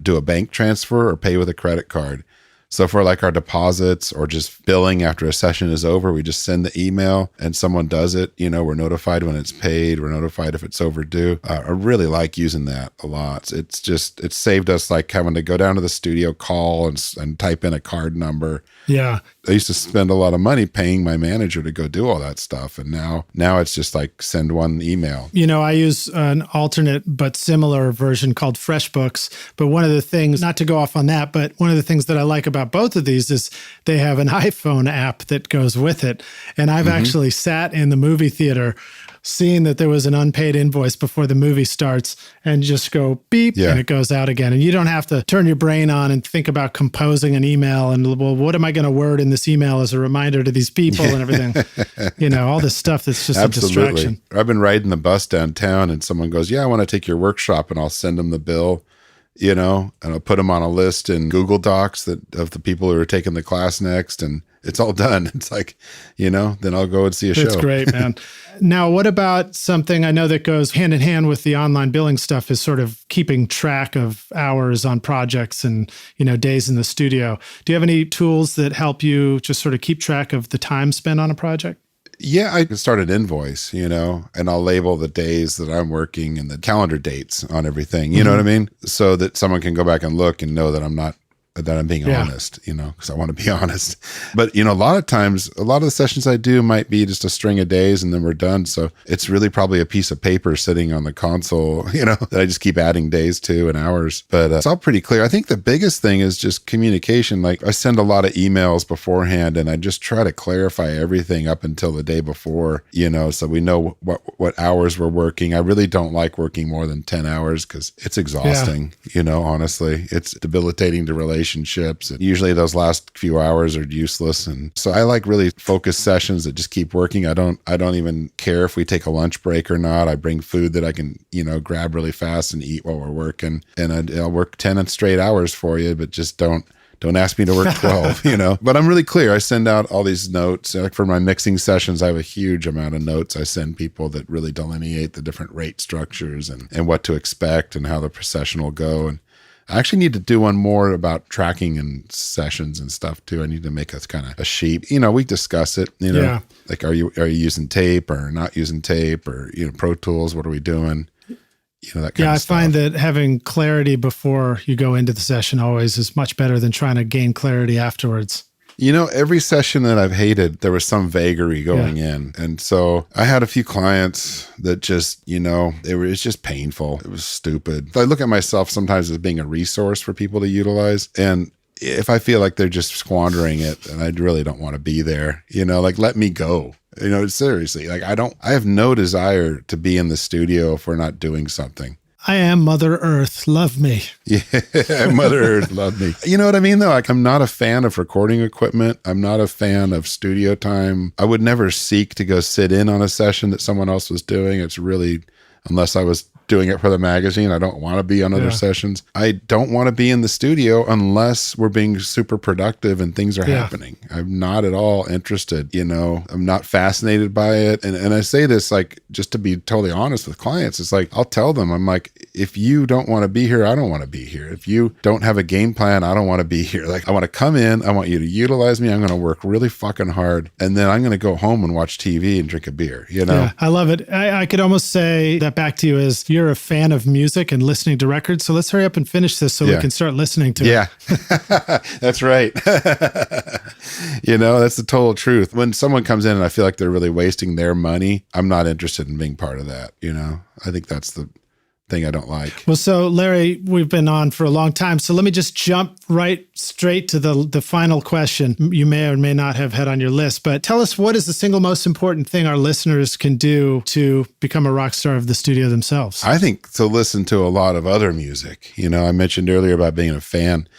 do a bank transfer or pay with a credit card. So for like our deposits or just billing after a session is over, we just send the email and someone does it. We're notified when it's paid. We're notified if it's overdue. I really like using that a lot. It's saved us like having to go down to the studio, call and type in a card number. Yeah. I used to spend a lot of money paying my manager to go do all that stuff. And now it's just like send one email. I use an alternate but similar version called FreshBooks. But one of the things, not to go off on that, but one of the things that I like about both of these is they have an iPhone app that goes with it. And I've actually sat in the movie theater seeing that there was an unpaid invoice before the movie starts and just go beep and it goes out again. And you don't have to turn your brain on and think about composing an email and, well, what am I going to word in this email as a reminder to these people and everything, all this stuff that's just Absolutely. a distraction. I've been riding the bus downtown and someone goes, "Yeah, I want to take your workshop," and I'll send them the bill, and I'll put them on a list in Google Docs of the people who are taking the class next, and it's all done. It's like, then I'll go and see a show. That's great, man. Now, what about something I know that goes hand in hand with the online billing stuff is sort of keeping track of hours on projects and, days in the studio. Do you have any tools that help you just sort of keep track of the time spent on a project? Yeah, I can start an invoice, and I'll label the days that I'm working and the calendar dates on everything, you know what I mean? So that someone can go back and look and know that I'm being honest, because I want to be honest. But, a lot of times, a lot of the sessions I do might be just a string of days and then we're done. So it's really probably a piece of paper sitting on the console, that I just keep adding days to and hours. But it's all pretty clear. I think the biggest thing is just communication. Like I send a lot of emails beforehand and I just try to clarify everything up until the day before, so we know what hours we're working. I really don't like working more than 10 hours because it's exhausting, honestly. It's debilitating to relationships. And usually those last few hours are useless. And so I like really focused sessions that just keep working. I don't even care if we take a lunch break or not. I bring food that I can, grab really fast and eat while we're working. And I'll work 10 straight hours for you, but just don't ask me to work 12, But I'm really clear. I send out all these notes. Like for my mixing sessions, I have a huge amount of notes I send people that really delineate the different rate structures and what to expect and how the procession will go. And I actually need to do one more about tracking and sessions and stuff too. I need to make a sheet. We discuss it, like are you using tape or not using tape or, Pro Tools, what are we doing? That kind of stuff. I find that having clarity before you go into the session always is much better than trying to gain clarity afterwards. Every session that I've hated, there was some vagary going in. And so I had a few clients that just, it's just painful. It was stupid. I look at myself sometimes as being a resource for people to utilize. And if I feel like they're just squandering it, and I really don't want to be there, let me go. Seriously, I have no desire to be in the studio if we're not doing something. I am Mother Earth. Love me. Yeah, Mother Earth, love me. You know what I mean, though? Like, I'm not a fan of recording equipment. I'm not a fan of studio time. I would never seek to go sit in on a session that someone else was doing. It's really, unless I was doing it for the magazine. I don't want to be on other sessions. I don't want to be in the studio unless we're being super productive and things are happening. I'm not at all interested, I'm not fascinated by it. And I say this like, just to be totally honest with clients, it's like, I'll tell them, I'm like, if you don't want to be here, I don't want to be here. If you don't have a game plan, I don't want to be here. Like, I want to come in, I want you to utilize me. I'm going to work really fucking hard. And then I'm going to go home and watch TV and drink a beer, Yeah, I love it. I could almost say that back to you as you're a fan of music and listening to records. So let's hurry up and finish this so we can start listening to it. Yeah, that's right. That's the total truth. When someone comes in and I feel like they're really wasting their money, I'm not interested in being part of that. I think that's the thing I don't like. Well, so Larry, we've been on for a long time. So let me just jump right straight to the final question you may or may not have had on your list, but tell us, what is the single most important thing our listeners can do to become a rock star of the studio themselves? I think to listen to a lot of other music. I mentioned earlier about being a fan,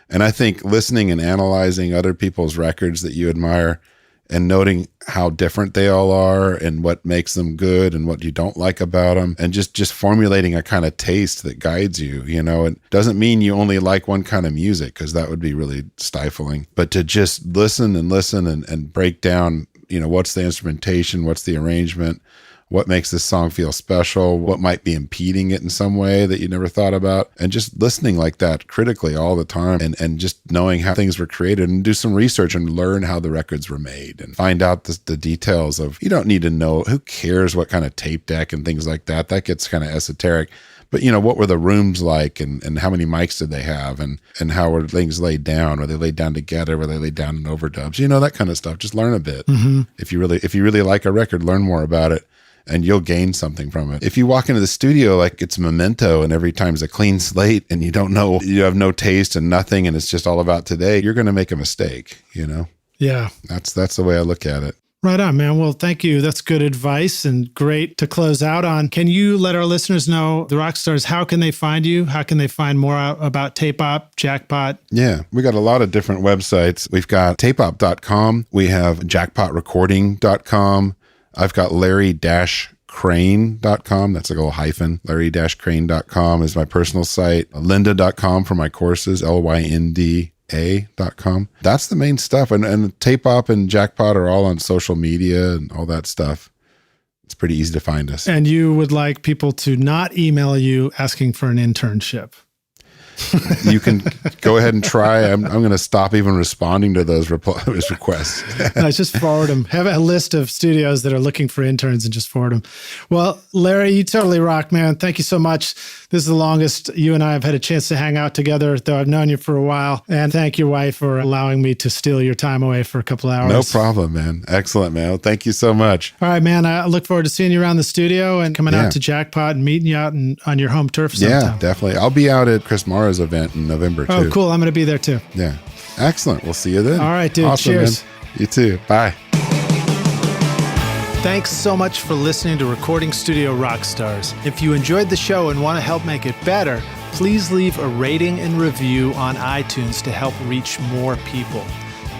and I think listening and analyzing other people's records that you admire and noting how different they all are and what makes them good and what you don't like about them, and just formulating a kind of taste that guides you. It doesn't mean you only like one kind of music, because that would be really stifling, but to just listen and break down, what's the instrumentation, what's the arrangement, what makes this song feel special, what might be impeding it in some way that you never thought about, and just listening like that critically all the time, and just knowing how things were created, and do some research and learn how the records were made and find out the details of, you don't need to know, who cares what kind of tape deck and things like that. That gets kind of esoteric. But, what were the rooms like, and how many mics did they have, and how were things laid down? Were they laid down together? Were they laid down in overdubs? That kind of stuff. Just learn a bit. Mm-hmm. If you really like a record, learn more about it, and you'll gain something from it. If you walk into the studio like it's Memento and every time's a clean slate and you don't know, you have no taste and nothing, and it's just all about today, you're going to make a mistake, Yeah. That's the way I look at it. Right on, man. Well, thank you. That's good advice and great to close out on. Can you let our listeners know, the rock stars, how can they find you? How can they find more out about Tape Op, Jackpot? Yeah, we got a lot of different websites. We've got tapeop.com. We have jackpotrecording.com. I've got Larry-Crane.com. That's like a little hyphen. Larry-Crane.com is my personal site. Lynda.com for my courses, LYNDA.com. That's the main stuff. And Tape Op and Jackpot are all on social media and all that stuff. It's pretty easy to find us. And you would like people to not email you asking for an internship? You can go ahead and try. I'm going to stop even responding to those requests. No, just forward them. Have a list of studios that are looking for interns and just forward them. Well, Larry, you totally rock, man. Thank you so much. This is the longest you and I have had a chance to hang out together, though I've known you for a while. And thank your wife for allowing me to steal your time away for a couple hours. No problem, man. Excellent, man. Well, thank you so much. All right, man. I look forward to seeing you around the studio and coming out to Jackpot and meeting you out on your home turf sometime. Yeah, definitely. I'll be out at Chris Mara's event in November, too. Oh, cool. I'm going to be there, too. Yeah. Excellent. We'll see you then. All right, dude. Awesome, cheers. Man. You too. Bye. Thanks so much for listening to Recording Studio Rockstars. If you enjoyed the show and want to help make it better, please leave a rating and review on iTunes to help reach more people.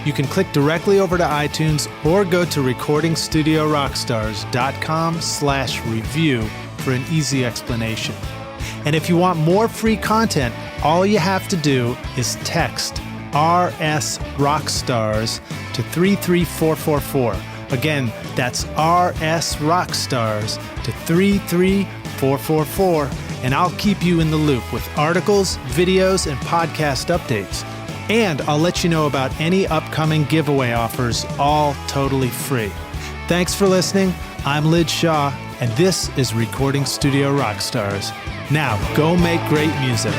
You can click directly over to iTunes or go to recordingstudiorockstars.com/review for an easy explanation. And if you want more free content, all you have to do is text RS Rockstars to 33444. Again, that's RS Rockstars to 33444, and I'll keep you in the loop with articles, videos, and podcast updates. And I'll let you know about any upcoming giveaway offers, all totally free. Thanks for listening. I'm Lid Shaw, and this is Recording Studio Rockstars. Now, go make great music.